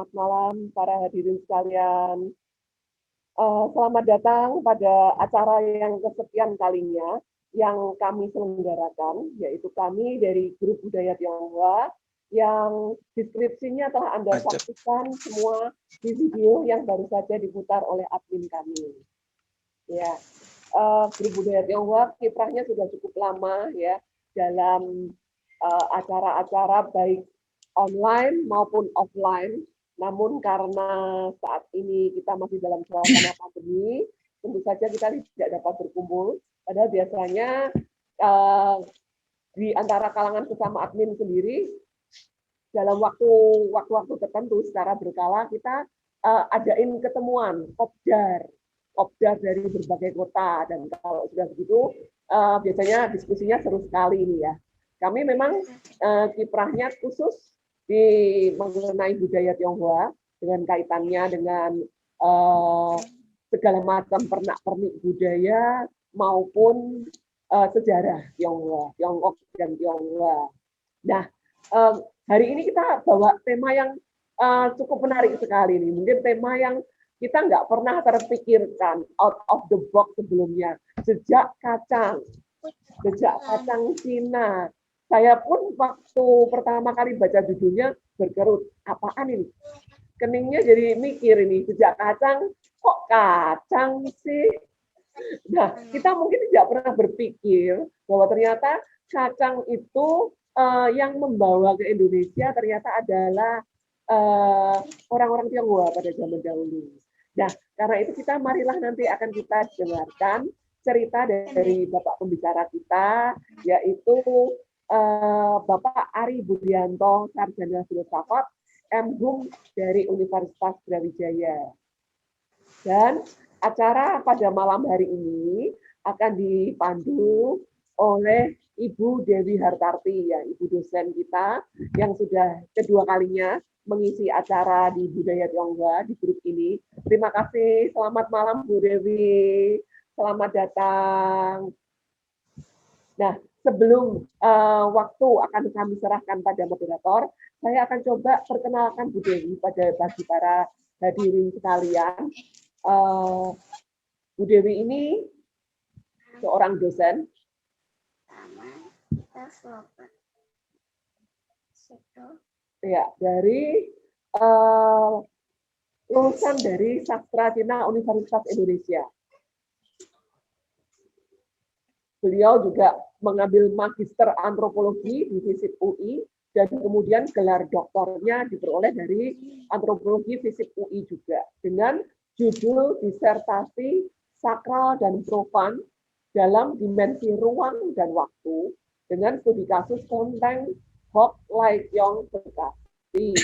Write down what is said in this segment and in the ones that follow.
selamat malam para hadirin sekalian. Selamat datang pada acara yang kesekian kalinya yang kami selenggarakan, yaitu kami dari Grup Budaya Tionghoa yang deskripsinya telah Anda saksikan semua di video yang baru saja diputar oleh admin kami. Ya, Grup Budaya Tionghoa kiprahnya sudah cukup lama ya dalam acara-acara baik online maupun offline. Namun karena saat ini kita masih dalam suasana pandemi, tentu saja kita tidak dapat berkumpul. Padahal biasanya di antara kalangan sesama admin sendiri dalam waktu-waktu tertentu secara berkala kita adain ketemuan kopdar dari berbagai kota, dan kalau sudah begitu biasanya diskusinya seru sekali ini ya. Kami memang kiprahnya khusus di mengenai budaya Tionghoa dengan kaitannya dengan segala macam pernak-pernik budaya maupun sejarah Tionghoa, Tiongkok dan Tionghoa. Nah, hari ini kita bawa tema yang cukup menarik sekali nih. Mungkin tema yang kita nggak pernah terpikirkan, out of the box sebelumnya. Jejak kacang Cina. Saya pun waktu pertama kali baca judulnya berkerut, apaan ini? Keningnya jadi mikir ini, jejak kacang, kok kacang sih? Nah, kita mungkin tidak pernah berpikir bahwa ternyata kacang itu yang membawa ke Indonesia ternyata adalah orang-orang Tionghoa pada zaman dahulu. Nah, karena itu marilah nanti akan kita dengarkan cerita dari Bapak pembicara kita, yaitu Bapak Ari Budianto, Sarjana Filsafat, M.Hum dari Universitas Brawijaya. Dan acara pada malam hari ini akan dipandu oleh Ibu Dewi Hartarti, ya, Ibu dosen kita yang sudah kedua kalinya mengisi acara di Budaya Tionghoa di grup ini. Terima kasih, selamat malam Bu Dewi, selamat datang. Nah, sebelum waktu akan kami serahkan pada moderator, saya akan coba perkenalkan Bu Dewi bagi para hadirin sekalian. Bu Dewi ini seorang dosen. Ya, dari lulusan dari Sastra Cina Universitas Indonesia. Beliau juga mengambil magister antropologi di FISIP UI dan kemudian gelar doktornya diperoleh dari antropologi FISIP UI juga dengan judul disertasi sakral dan profan dalam dimensi ruang dan waktu dengan studi kasus Kelenteng Hock Lai Kiong Bekasi.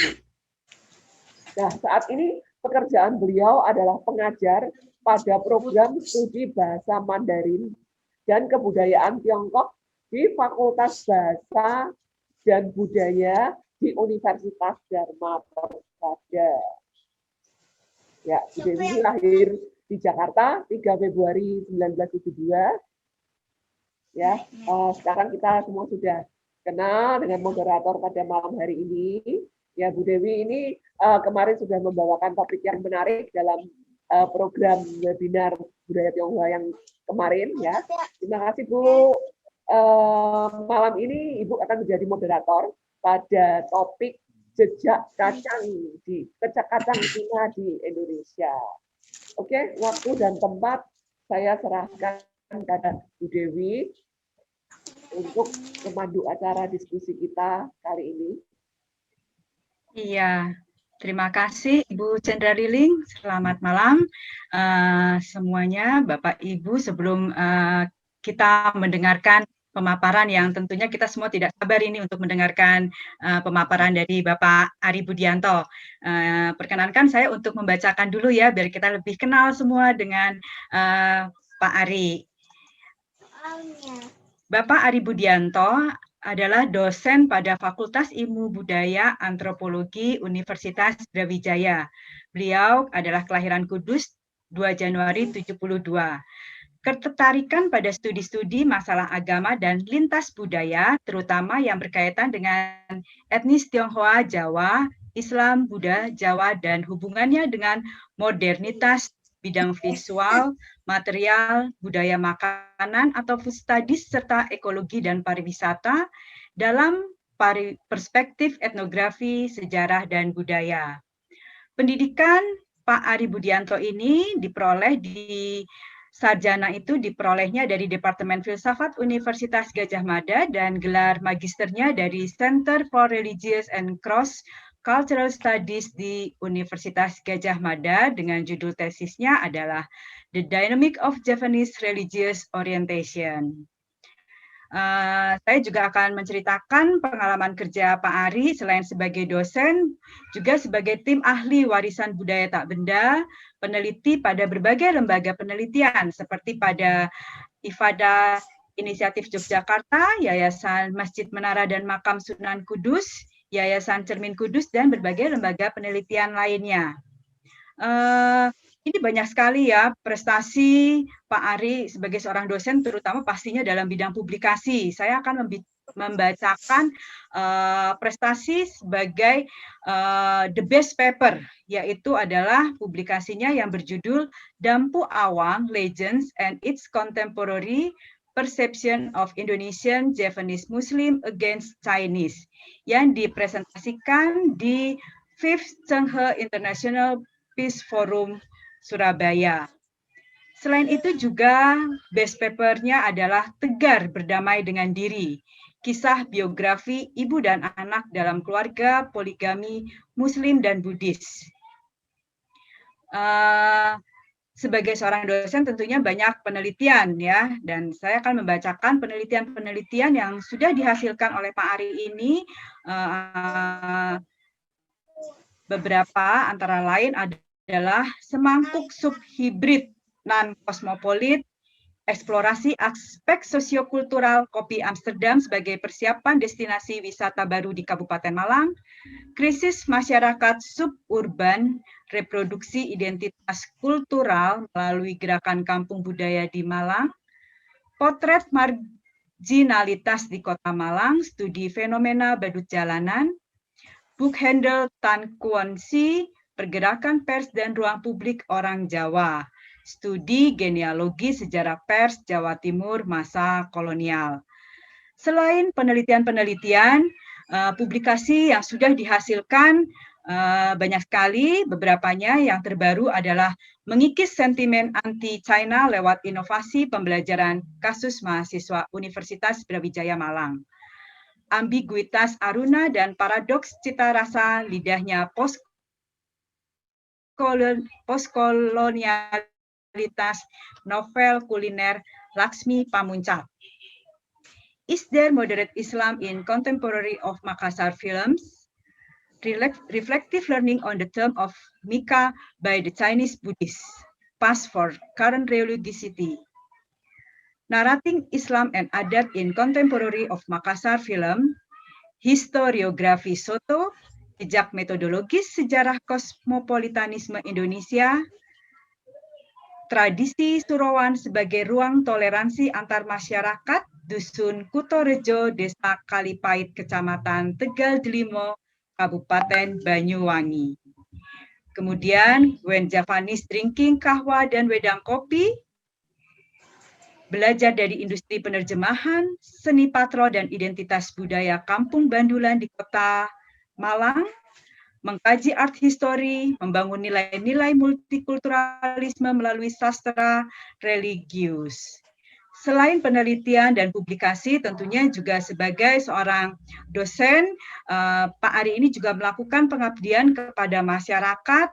Nah, saat ini pekerjaan beliau adalah pengajar pada program studi bahasa Mandarin dan kebudayaan Tiongkok di Fakultas Bahasa dan Budaya di Universitas Dharma Persada. Ya, Bu Dewi lahir di Jakarta 3 Februari 1972. Ya, sekarang kita semua sudah kenal dengan moderator pada malam hari ini. Ya, Bu Dewi ini kemarin sudah membawakan topik yang menarik dalam program webinar Budaya Tionghoa yang kemarin ya. Terima kasih Bu. Malam ini Ibu akan menjadi moderator pada topik jejak kacang Cina di Indonesia. Oke, waktu dan tempat saya serahkan kepada Bu Dewi untuk memandu acara diskusi kita kali ini. Iya. Terima kasih Ibu Chandra Riling. Selamat malam semuanya, Bapak Ibu. Sebelum kita mendengarkan pemaparan yang tentunya kita semua tidak sabar ini untuk mendengarkan pemaparan dari Bapak Ari Budianto. Perkenankan saya untuk membacakan dulu ya, biar kita lebih kenal semua dengan Pak Ari. Bapak Ari Budianto adalah dosen pada Fakultas Ilmu Budaya Antropologi Universitas Brawijaya. Beliau adalah kelahiran Kudus 2 Januari 72. Ketertarikan pada studi-studi masalah agama dan lintas budaya, terutama yang berkaitan dengan etnis Tionghoa Jawa, Islam, Buddha, Jawa, dan hubungannya dengan modernitas bidang visual, material, budaya makanan, atau food studies, serta ekologi dan pariwisata dalam perspektif etnografi, sejarah, dan budaya. Pendidikan Pak Ari Budianto ini diperoleh di sarjana itu diperolehnya dari Departemen Filsafat Universitas Gadjah Mada dan gelar magisternya dari Center for Religious and Cross Cultural Studies di Universitas Gadjah Mada dengan judul tesisnya adalah The Dynamic of Japanese Religious Orientation. Saya juga akan menceritakan pengalaman kerja Pak Ari selain sebagai dosen, juga sebagai tim ahli warisan budaya tak benda, peneliti pada berbagai lembaga penelitian seperti pada IFADA Inisiatif Yogyakarta, Yayasan Masjid Menara dan Makam Sunan Kudus, Yayasan Cermin Kudus, dan berbagai lembaga penelitian lainnya. Ini banyak sekali ya prestasi Pak Ari sebagai seorang dosen, terutama pastinya dalam bidang publikasi. Saya akan membacakan prestasi sebagai the best paper, yaitu adalah publikasinya yang berjudul Dampu Awang, Legends and its Contemporary Perception of Indonesian Japanese Muslim Against Chinese, yang dipresentasikan di 5th Chenghe International Peace Forum Surabaya. Selain itu juga best paper-nya adalah Tegar Berdamai dengan Diri, kisah biografi ibu dan anak dalam keluarga poligami Muslim dan Buddhis. Sebagai seorang dosen tentunya banyak penelitian ya, dan saya akan membacakan penelitian-penelitian yang sudah dihasilkan oleh Pak Ari ini. Beberapa antara lain adalah semangkuk subhibrid non-kosmopolit, eksplorasi aspek sosiokultural kopi Amsterdam sebagai persiapan destinasi wisata baru di Kabupaten Malang, krisis masyarakat suburban, reproduksi identitas kultural melalui gerakan kampung budaya di Malang, potret marginalitas di Kota Malang, studi fenomena badut jalanan, book handle Tan Kuan Si, Pergerakan Pers dan Ruang Publik Orang Jawa, studi genealogi sejarah pers Jawa Timur masa kolonial. Selain penelitian-penelitian, publikasi yang sudah dihasilkan banyak sekali, beberapanya yang terbaru adalah mengikis sentimen anti-China lewat inovasi pembelajaran kasus mahasiswa Universitas Brawijaya Malang. Ambiguitas Aruna dan paradoks cita rasa lidahnya postkolonialitas novel kuliner Laksmi Pamuncak. Is there moderate Islam in contemporary of Makassar films? Reflective learning on the term of Mika by the Chinese Buddhists. Pass for current religiosity. Narrating Islam and Adat in Contemporary of Makassar Film, Historiografi Soto, Jejak Metodologis Sejarah Kosmopolitanisme Indonesia, Tradisi Surawan sebagai Ruang Toleransi Antar Masyarakat, Dusun Kutorejo, Desa Kalipait, Kecamatan Tegal Delimo, Kabupaten Banyuwangi. Kemudian, When Japanese Drinking Kahwa dan Wedang Kopi, belajar dari industri penerjemahan, seni patro dan identitas budaya Kampung Bandulan di Kota Malang, mengkaji art history, membangun nilai-nilai multikulturalisme melalui sastra religius. Selain penelitian dan publikasi, tentunya juga sebagai seorang dosen, Pak Ari ini juga melakukan pengabdian kepada masyarakat,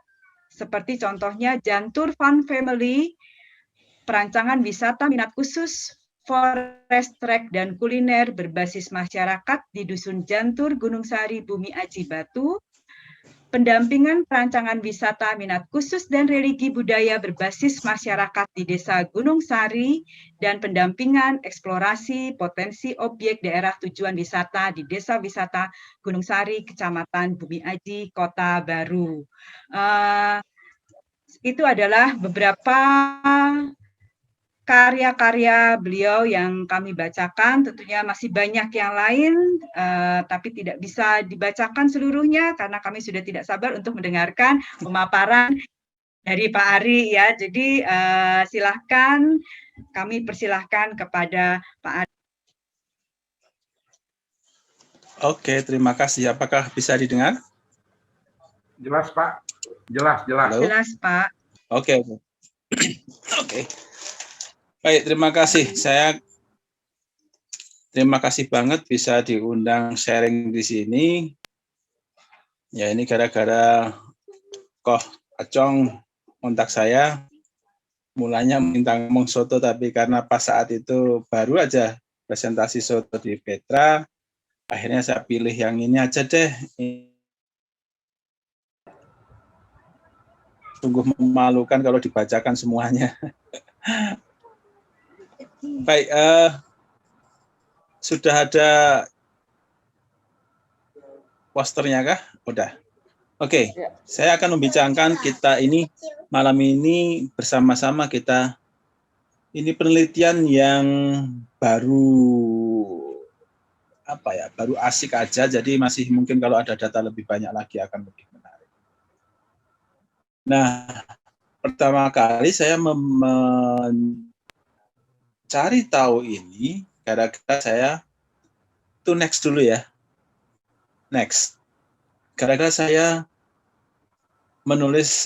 seperti contohnya Jantur Fun Family, perancangan wisata minat khusus, forest trek dan kuliner berbasis masyarakat di Dusun Jantur, Gunung Sari, Bumi Aji Batu, pendampingan perancangan wisata minat khusus dan religi budaya berbasis masyarakat di Desa Gunung Sari, dan pendampingan eksplorasi potensi objek daerah tujuan wisata di Desa Wisata Gunung Sari, Kecamatan Bumi Aji, Kota Baru. Itu adalah beberapa karya-karya beliau yang kami bacakan, tentunya masih banyak yang lain, tapi tidak bisa dibacakan seluruhnya karena kami sudah tidak sabar untuk mendengarkan pemaparan dari Pak Ari ya. Jadi silahkan, kami persilahkan kepada Pak Ari. Oke, terima kasih. Apakah bisa didengar? Jelas, Pak. Jelas. Halo? Jelas, Pak. Oke. Oke. Baik, terima kasih. Saya terima kasih banget bisa diundang sharing di sini. Ya, ini gara-gara Koh Acong kontak saya. Mulanya minta ngomong soto, tapi karena pas saat itu baru aja presentasi soto di Petra, akhirnya saya pilih yang ini aja deh. Sungguh memalukan kalau dibacakan semuanya. Baik, sudah ada posternya kah? Udah. Oke, saya akan membicarakan kita ini malam ini bersama-sama kita. Ini penelitian yang baru baru asik aja. Jadi masih mungkin kalau ada data lebih banyak lagi akan lebih menarik. Nah, pertama kali saya mencari tahu ini gara-gara saya itu next dulu ya. Next. Gara-gara saya menulis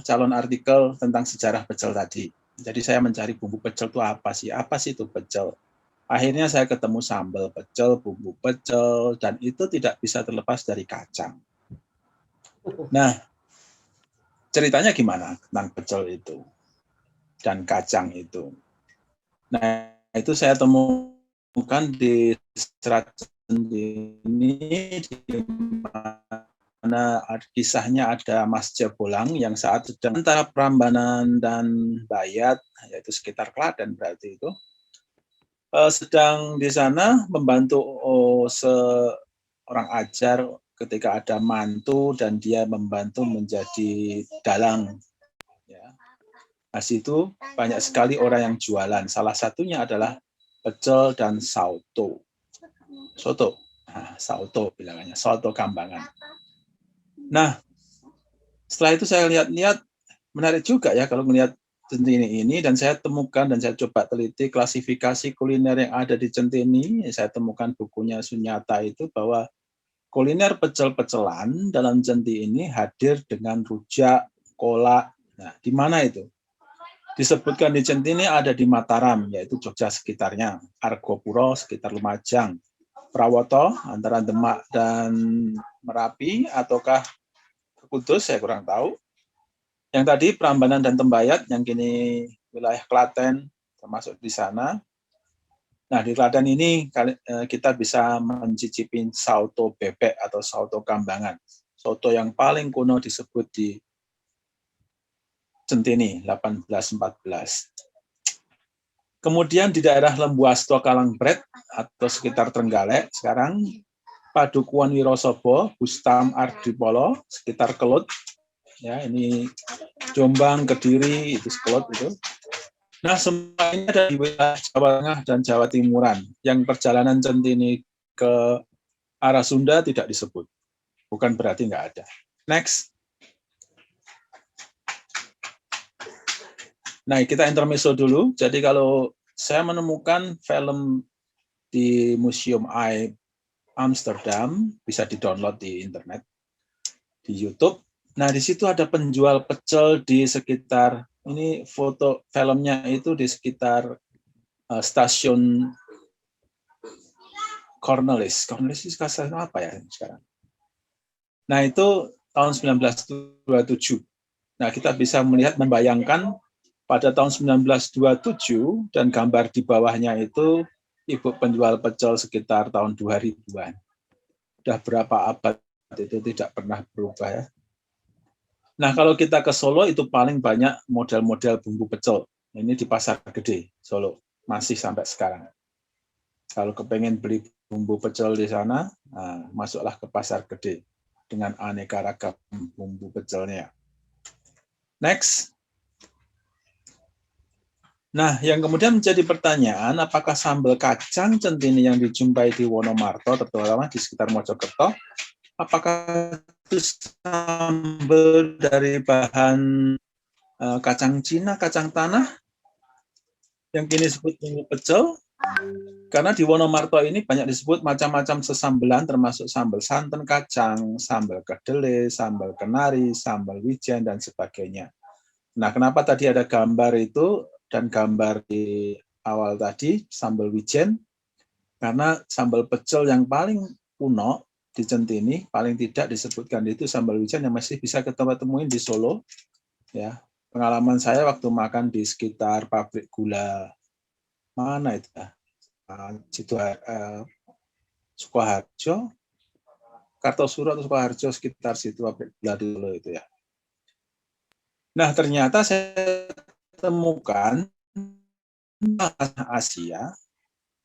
calon artikel tentang sejarah pecel tadi. Jadi saya mencari bumbu pecel itu apa sih? Apa sih itu pecel? Akhirnya saya ketemu sambal pecel, bumbu pecel, dan itu tidak bisa terlepas dari kacang. Nah, ceritanya gimana tentang pecel itu dan kacang itu? Nah, itu saya temukan di serat ini, di mana kisahnya ada Mas Jebolang yang saat sedang antara Prambanan dan Bayat, yaitu sekitar Klaten berarti itu, sedang di sana membantu seorang ajar ketika ada mantu dan dia membantu menjadi dalang. Ya. Nah, situ banyak sekali orang yang jualan. Salah satunya adalah pecel dan soto. Nah, soto bilangannya, soto Kambangan. Nah, setelah itu saya lihat-lihat, menarik juga ya kalau melihat Centini ini, dan saya temukan dan saya coba teliti klasifikasi kuliner yang ada di Centini. Saya temukan bukunya Sunyata itu bahwa kuliner pecel-pecelan dalam Centini ini hadir dengan rujak, kolak. Nah, di mana itu? Disebutkan di Centini ada di Mataram, yaitu Jogja sekitarnya, Argopuro sekitar Lumajang, Prawoto antara Demak dan Merapi, ataukah Kudus, saya kurang tahu. Yang tadi Prambanan dan Tembayat, yang kini wilayah Klaten, termasuk di sana. Nah, di Klaten ini kita bisa mencicipi soto bebek atau soto Kambangan. Soto yang paling kuno disebut di Centini, 1814. Kemudian di daerah Lembuasto Kalangbret atau sekitar Trenggalek, sekarang Padukuan Wirosobo, Bustam Ardipolo, sekitar Kelut, ya ini Jombang, Kediri, itu Kelut itu. Nah, semuanya ada di wilayah Jawa Tengah dan Jawa Timuran. Yang perjalanan Centini ke arah Sunda tidak disebut. Bukan berarti nggak ada. Next. Nah, kita intermezzo dulu. Jadi kalau saya menemukan film di Museum Eye Amsterdam, bisa di-download di internet, di YouTube. Nah, di situ ada penjual pecel di sekitar, ini foto filmnya itu di sekitar stasiun Cornelis. Cornelis itu stasiun apa ya sekarang? Nah, itu tahun 1927. Nah, kita bisa melihat, membayangkan pada tahun 1927 dan gambar di bawahnya itu ibu penjual pecel sekitar tahun 2000-an. Sudah berapa abad itu tidak pernah berubah ya. Nah, kalau kita ke Solo itu paling banyak model-model bumbu pecel. Ini di Pasar Gede, Solo. Masih sampai sekarang. Kalau kepengen beli bumbu pecel di sana, nah, masuklah ke Pasar Gede dengan aneka ragam bumbu pecelnya. Next. Nah, yang kemudian menjadi pertanyaan, apakah sambal kacang centini yang dijumpai di Wonomarto, terutama di sekitar Mojokerto, apakah itu sambal dari bahan kacang Cina, kacang tanah, yang kini disebut bumbu pecel? Karena di Wonomarto ini banyak disebut macam-macam sesambelan, termasuk sambal santan kacang, sambal kedelai, sambal kenari, sambal wijen, dan sebagainya. Nah, kenapa tadi ada gambar itu, dan gambar di awal tadi, sambal wijen, karena sambal pecel yang paling kuno di Centini, paling tidak disebutkan itu sambal wijen yang masih bisa kita temuin di Solo. Ya, pengalaman saya waktu makan di sekitar pabrik gula, mana itu ya? Sukoharjo, Kartosuro atau Sukoharjo, sekitar situ pabrik gula di Solo itu ya. Nah, ternyata saya temukan Asia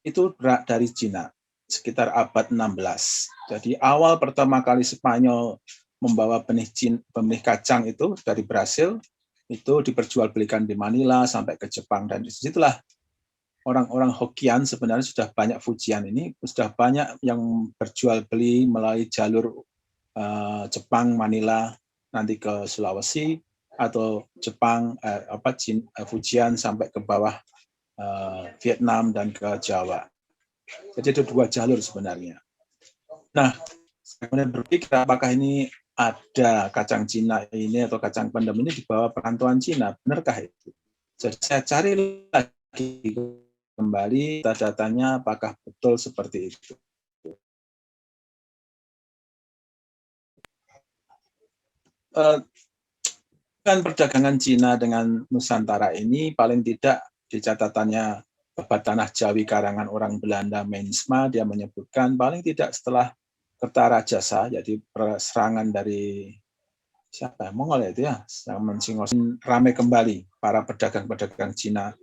itu dari Cina sekitar abad 16. Jadi awal pertama kali Spanyol membawa benih kacang itu dari Brasil, itu diperjualbelikan di Manila sampai ke Jepang, dan disitulah orang-orang Hokkien sebenarnya sudah banyak Fujian ini, sudah banyak yang berjual beli melalui jalur Jepang, Manila, nanti ke Sulawesi, atau Jepang, Fujian sampai ke bawah Vietnam dan ke Jawa. Jadi ada dua jalur sebenarnya. Nah, saya kemudian berpikir apakah ini ada kacang Cina ini atau kacang pendem ini di bawah perantauan Cina, benarkah itu? Jadi saya cari lagi kembali data-datanya apakah betul seperti itu. Kan perdagangan Cina dengan Nusantara ini paling tidak di catatannya Babat Tanah Jawi karangan orang Belanda Mensma, dia menyebutkan paling tidak setelah Kertarajasa, jadi serangan dari siapa? Mongol ya itu ya, ramai kembali para pedagang-pedagang Cina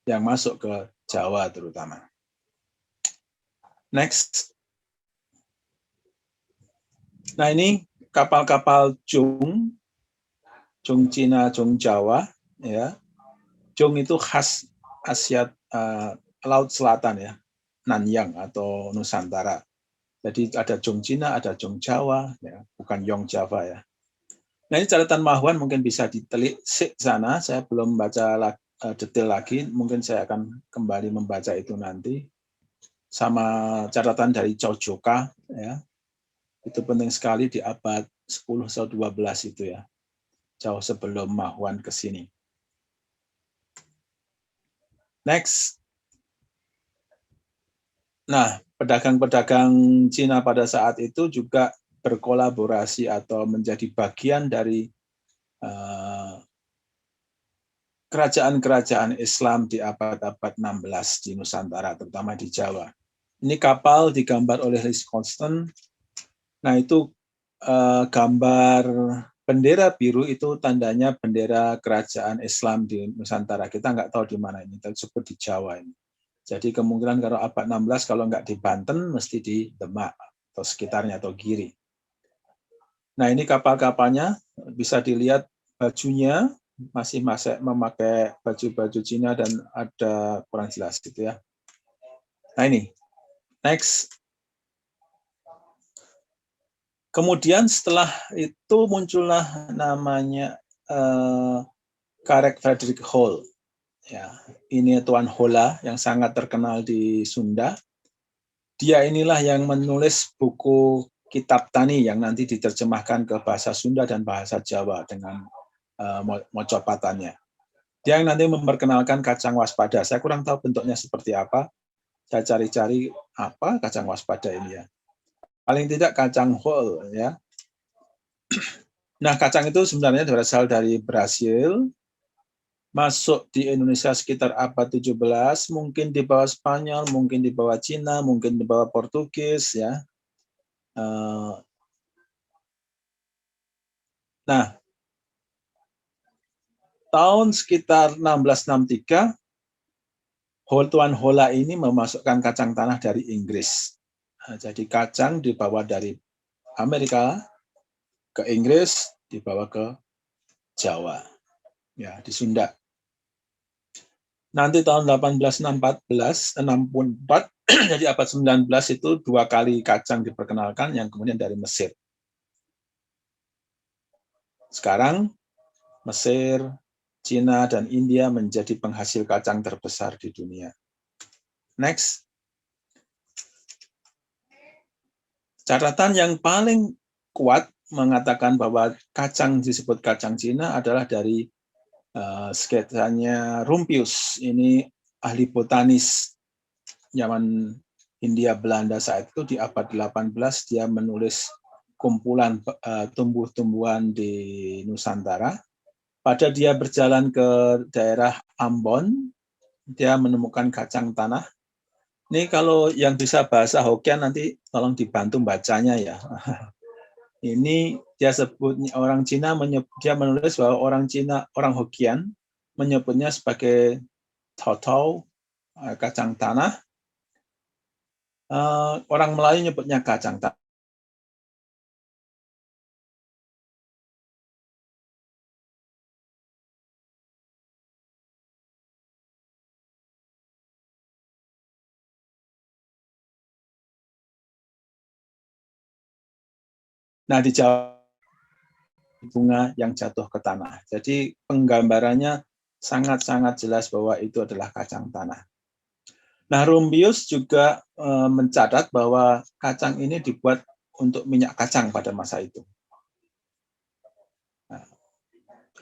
yang masuk ke Jawa terutama. Next. Nah, ini kapal-kapal Jung Cina, Jung Jawa, ya. Jung itu khas Asia Laut Selatan ya, Nanyang atau Nusantara. Jadi ada Jung Cina, ada Jung Jawa, ya, bukan Yong Java ya. Nah, ini catatan Mahwan mungkin bisa ditelisik sana. Saya belum baca detail lagi, mungkin saya akan kembali membaca itu nanti. Sama catatan dari Chow Joka, ya. Itu penting sekali di abad 10 atau 12 itu ya. Jauh sebelum Mahwan ke sini. Next. Nah, pedagang-pedagang Cina pada saat itu juga berkolaborasi atau menjadi bagian dari kerajaan-kerajaan Islam di abad-abad 16 di Nusantara, terutama di Jawa. Ini kapal digambar oleh Lis Constant. Nah, itu gambar bendera biru itu tandanya bendera kerajaan Islam di Nusantara. Kita nggak tahu di mana ini, tersebut di Jawa ini. Jadi kemungkinan kalau abad 16 kalau nggak di Banten mesti di Demak atau sekitarnya atau Giri. Nah, ini kapal-kapalnya bisa dilihat bajunya masih memakai baju-baju Cina dan ada kurang jelas gitu ya. Nah, ini. Next. Kemudian setelah itu muncullah namanya Karek Frederick Hall. Ya, ini Tuan Holla yang sangat terkenal di Sunda. Dia inilah yang menulis buku Kitab Tani yang nanti diterjemahkan ke bahasa Sunda dan bahasa Jawa dengan mocopatannya. Dia yang nanti memperkenalkan kacang waspada. Saya kurang tahu bentuknya seperti apa. Saya cari-cari apa kacang waspada ini ya. Paling tidak kacang whole ya. Nah, kacang itu sebenarnya berasal dari Brasil, masuk di Indonesia sekitar abad 17, mungkin di bawah Spanyol, mungkin di bawah Cina, mungkin di bawah Portugis ya. Nah, tahun sekitar 1663, Tuan Holla ini memasukkan kacang tanah dari Inggris. Nah, jadi kacang dibawa dari Amerika ke Inggris, dibawa ke Jawa, ya di Sunda. Nanti tahun 1864, jadi abad 19 itu 2 kali kacang diperkenalkan, yang kemudian dari Mesir. Sekarang Mesir, Cina, dan India menjadi penghasil kacang terbesar di dunia. Next. Catatan yang paling kuat mengatakan bahwa kacang disebut kacang Cina adalah dari sketsanya Rumpius. Ini ahli botanis zaman Hindia Belanda saat itu di abad 18. Dia menulis kumpulan tumbuh-tumbuhan di Nusantara. Pada dia berjalan ke daerah Ambon, dia menemukan kacang tanah. Ini kalau yang bisa bahasa Hokkien nanti tolong dibantu bacanya ya. Ini dia sebut orang Cina, dia menulis bahwa orang Cina, orang Hokkien menyebutnya sebagai tautau, kacang tanah. Orang Melayu menyebutnya kacang tanah. Nah, di Jawa bunga yang jatuh ke tanah. Jadi penggambarannya sangat-sangat jelas bahwa itu adalah kacang tanah. Nah, Rumpius juga mencatat bahwa kacang ini dibuat untuk minyak kacang pada masa itu. Nah,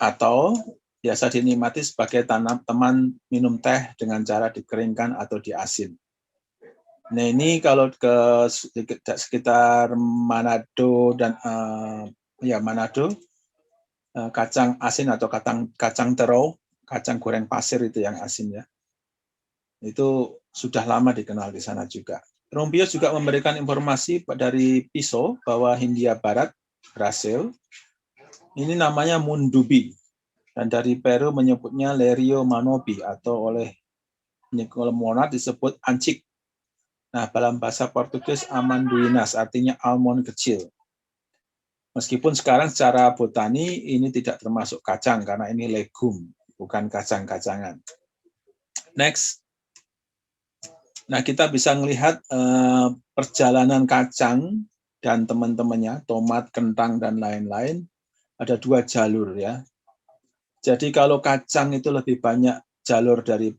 atau biasa dinikmati sebagai teman minum teh dengan cara dikeringkan atau diasin. Nah, ini kalau ke sekitar Manado dan Manado, kacang asin atau kacang terau, kacang goreng pasir itu yang asin ya. Itu sudah lama dikenal di sana juga. Rumpius juga memberikan informasi dari Piso bahwa Hindia Barat, Brasil, ini namanya Mundubi. Dan dari Peru menyebutnya Lerio Manobi atau oleh Nicola Monat disebut ancik. Nah, dalam bahasa Portugis Amendoinas artinya almond kecil. Meskipun sekarang secara botani ini tidak termasuk kacang karena ini legum, bukan kacang-kacangan. Next. Nah, kita bisa melihat perjalanan kacang dan teman-temannya, tomat, kentang, dan lain-lain, ada 2 jalur ya. Jadi kalau kacang itu lebih banyak jalur dari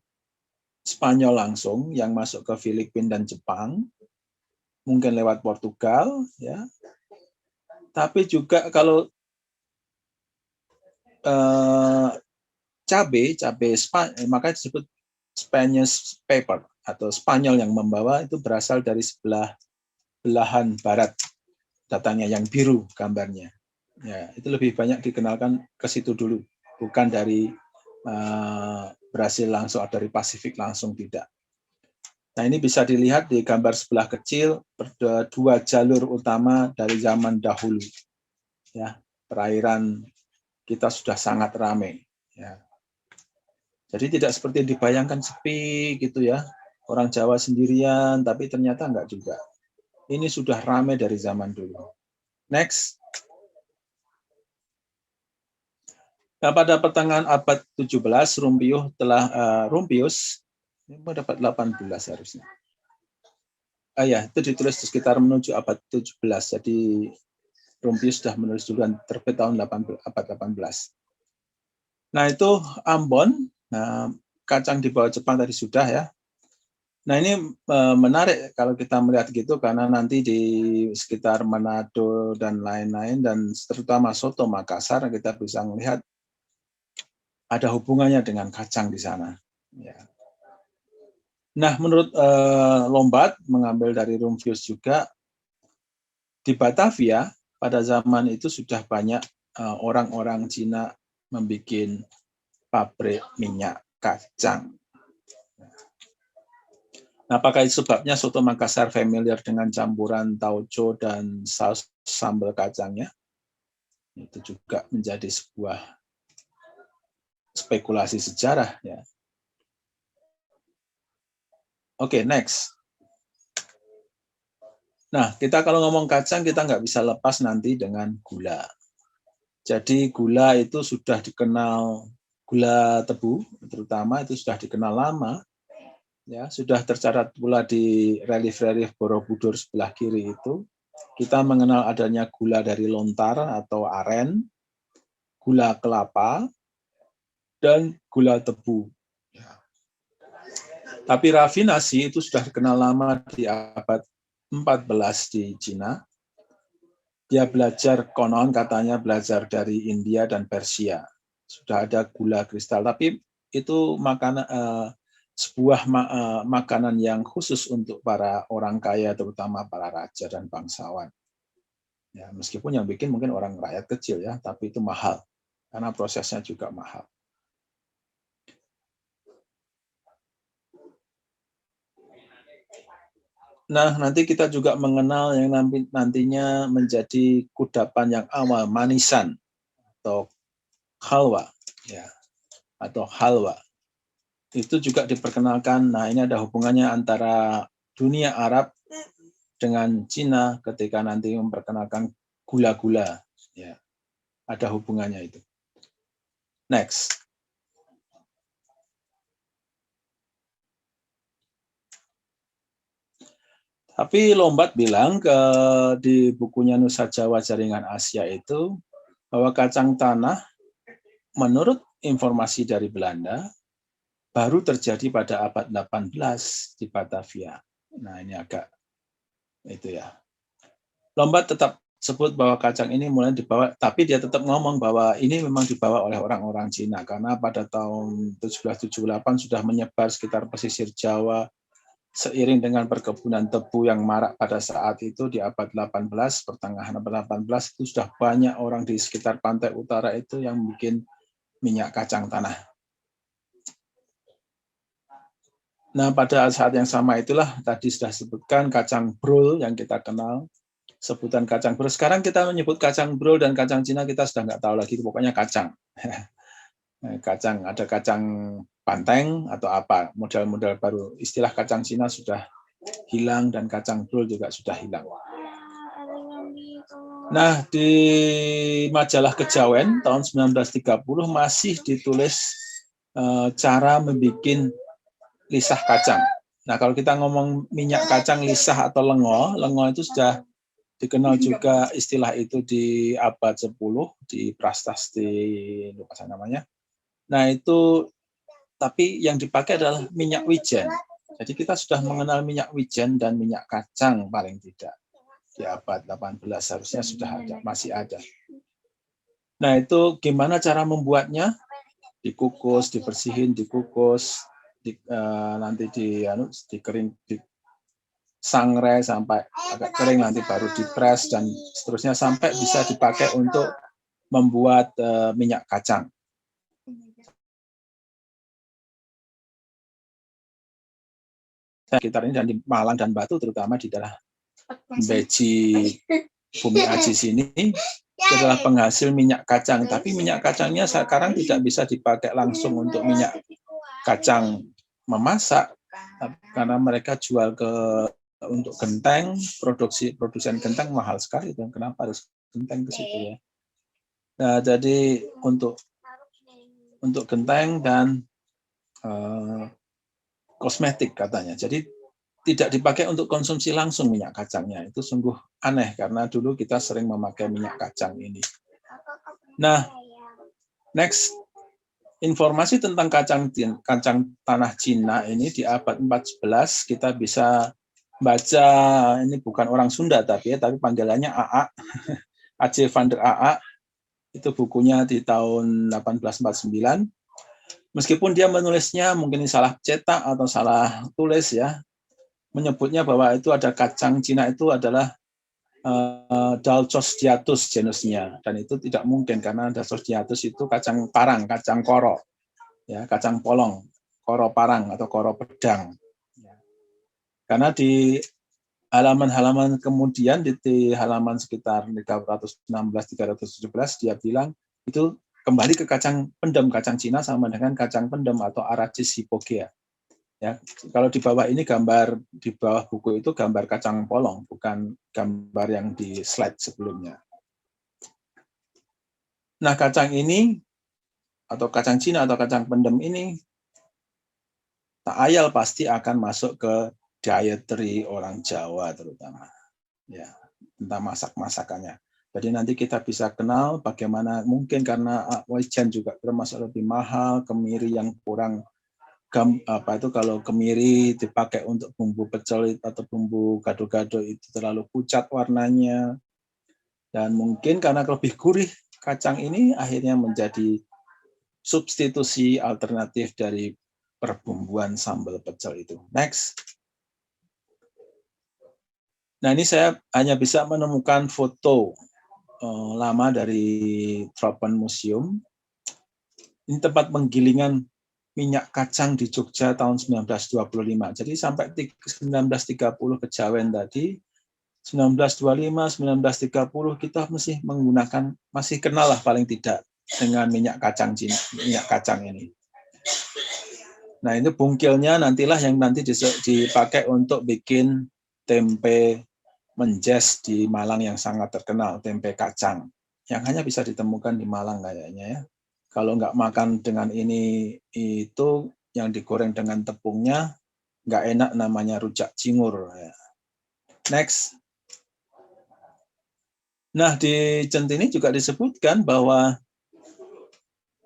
Spanyol langsung yang masuk ke Filipina dan Jepang, mungkin lewat Portugal ya. Tapi juga kalau cabai makanya disebut Spanish pepper atau Spanyol yang membawa itu berasal dari belahan barat, datangnya yang biru gambarnya. Ya, itu lebih banyak dikenalkan ke situ dulu, bukan dari Brasil langsung atau dari Pasifik langsung, tidak. Nah, ini bisa dilihat di gambar sebelah kecil, 2 jalur utama dari zaman dahulu. Ya, perairan kita sudah sangat ramai. Ya. Jadi tidak seperti dibayangkan sepi gitu ya, orang Jawa sendirian, tapi ternyata enggak juga. Ini sudah ramai dari zaman dulu. Next. Nah, pada pertengahan abad 17, Rumpius ini dapat 18 harusnya. Ya, itu ditulis di sekitar menuju abad 17. Jadi Rumpius sudah menulis duluan, terbit tahun abad 18. Nah, itu Ambon. Nah, kacang di bawah Jepang tadi sudah ya. Nah, ini menarik kalau kita melihat gitu, karena nanti di sekitar Manado dan lain-lain, dan terutama Soto Makassar, kita bisa melihat ada hubungannya dengan kacang di sana. Ya. Nah, menurut Lombard, mengambil dari Rumpius juga, di Batavia pada zaman itu sudah banyak orang-orang Cina membuat pabrik minyak kacang. Nah, apakah itu sebabnya Soto Makassar familiar dengan campuran tauco dan saus sambal kacangnya? Itu juga menjadi sebuah spekulasi sejarah ya. Oke, next. Nah, kita kalau ngomong kacang, kita nggak bisa lepas nanti dengan gula. Jadi gula itu sudah dikenal gula tebu terutama itu sudah dikenal lama, ya sudah tercatat pula di relief-relief Borobudur sebelah kiri itu. Kita mengenal adanya gula dari lontar atau aren, gula kelapa, dan gula tebu. Tapi rafinasi itu sudah dikenal lama di abad 14 di Cina. Dia belajar, konon katanya belajar dari India dan Persia. Sudah ada gula kristal, tapi itu sebuah makanan yang khusus untuk para orang kaya, terutama para raja dan bangsawan. Ya, meskipun yang bikin mungkin orang rakyat kecil ya, tapi itu mahal karena prosesnya juga mahal. Nah, nanti kita juga mengenal yang nantinya menjadi kudapan yang awal, manisan atau halwa, ya, atau halwa. Itu juga diperkenalkan. Nah, ini ada hubungannya antara dunia Arab dengan Cina ketika nanti memperkenalkan gula-gula. Ya, ada hubungannya itu. Next. Tapi Lombat bilang di bukunya Nusa Jawa Jaringan Asia itu bahwa kacang tanah menurut informasi dari Belanda baru terjadi pada abad 18 di Batavia. Nah, ini agak itu ya. Lombat tetap sebut bahwa kacang ini mulai dibawa, tapi dia tetap ngomong bahwa ini memang dibawa oleh orang-orang Cina karena pada tahun 1778 sudah menyebar sekitar pesisir Jawa. Seiring dengan perkebunan tebu yang marak pada saat itu di abad 18, pertengahan abad 18 itu sudah banyak orang di sekitar pantai utara itu yang bikin minyak kacang tanah. Nah, pada saat yang sama itulah tadi sudah sebutkan kacang brul yang kita kenal, sebutan kacang brul. Sekarang kita menyebut kacang brul dan kacang Cina kita sudah nggak tahu lagi, pokoknya kacang. Kacang, ada kacang panteng atau apa, model-model baru. Istilah kacang Cina sudah hilang dan kacang brul juga sudah hilang. Nah, di majalah Kejawen tahun 1930 masih ditulis cara membuat lisah kacang. Nah, kalau kita ngomong minyak kacang lisah atau lengo, lengo itu sudah dikenal juga istilah itu di abad 10 di Prasasti, lupa saya namanya. Nah, itu tapi yang dipakai adalah minyak wijen. Jadi kita sudah mengenal minyak wijen dan minyak kacang paling tidak. Di abad 18 harusnya sudah ada, masih ada. Nah, itu gimana cara membuatnya? Dikukus, dibersihin, dikukus, nanti dikering, disangrai sampai agak kering, nanti baru dipres dan seterusnya sampai bisa dipakai untuk membuat minyak kacang. Sekitar ini dan di Malang dan Batu terutama di daerah Beji, Bumi Aji sini itu adalah penghasil minyak kacang. Tapi minyak kacangnya sekarang tidak bisa dipakai langsung untuk minyak kacang memasak, karena mereka jual untuk genteng, produsen genteng mahal sekali, dan kenapa harus genteng ke situ ya. Nah, jadi untuk genteng dan kosmetik katanya. Jadi tidak dipakai untuk konsumsi langsung minyak kacangnya. Itu sungguh aneh karena dulu kita sering memakai minyak kacang ini. Nah, next, informasi tentang kacang tanah Cina ini di abad 14 kita bisa baca, ini bukan orang Sunda tapi panggilannya AA, A.J. van der AA, itu bukunya di tahun 1849. Meskipun dia menulisnya mungkin salah cetak atau salah tulis ya, menyebutnya bahwa itu ada kacang Cina itu adalah Dalchosdiatus genusnya, dan itu tidak mungkin karena Dalchosdiatus itu kacang parang, kacang koro, ya, kacang polong, koro parang atau koro pedang. Karena di halaman-halaman kemudian di halaman sekitar 316-317 dia bilang itu kembali ke kacang pendem, kacang Cina sama dengan kacang pendem atau Arachis hypogea. Ya, kalau di bawah ini gambar, di bawah buku itu gambar kacang polong, bukan gambar yang di slide sebelumnya. Nah, kacang ini atau kacang Cina atau kacang pendem ini tak ayal pasti akan masuk ke dietary orang Jawa terutama. Ya, tentang masak-masakannya. Jadi nanti kita bisa kenal bagaimana mungkin karena wajan juga termasuk lebih mahal, kemiri yang kurang kalau kemiri dipakai untuk bumbu pecel atau bumbu gado-gado itu terlalu pucat warnanya. Dan mungkin karena lebih gurih, kacang ini akhirnya menjadi substitusi alternatif dari perbumbuan sambal pecel itu. Next. Nah, ini saya hanya bisa menemukan foto lama dari Tropen Museum. Ini tempat penggilingan minyak kacang di Jogja tahun 1925. Jadi sampai 1930 kejawen tadi, 1925, 1930 kita masih kenal lah paling tidak dengan minyak kacang ini. Nah, ini bungkilnya nantilah yang nanti dipakai untuk bikin tempe menjes di Malang yang sangat terkenal, tempe kacang, yang hanya bisa ditemukan di Malang kayaknya ya. Kalau nggak makan dengan ini, itu yang digoreng dengan tepungnya, nggak enak, namanya rujak cingur. Next. Nah, di Centini juga disebutkan bahwa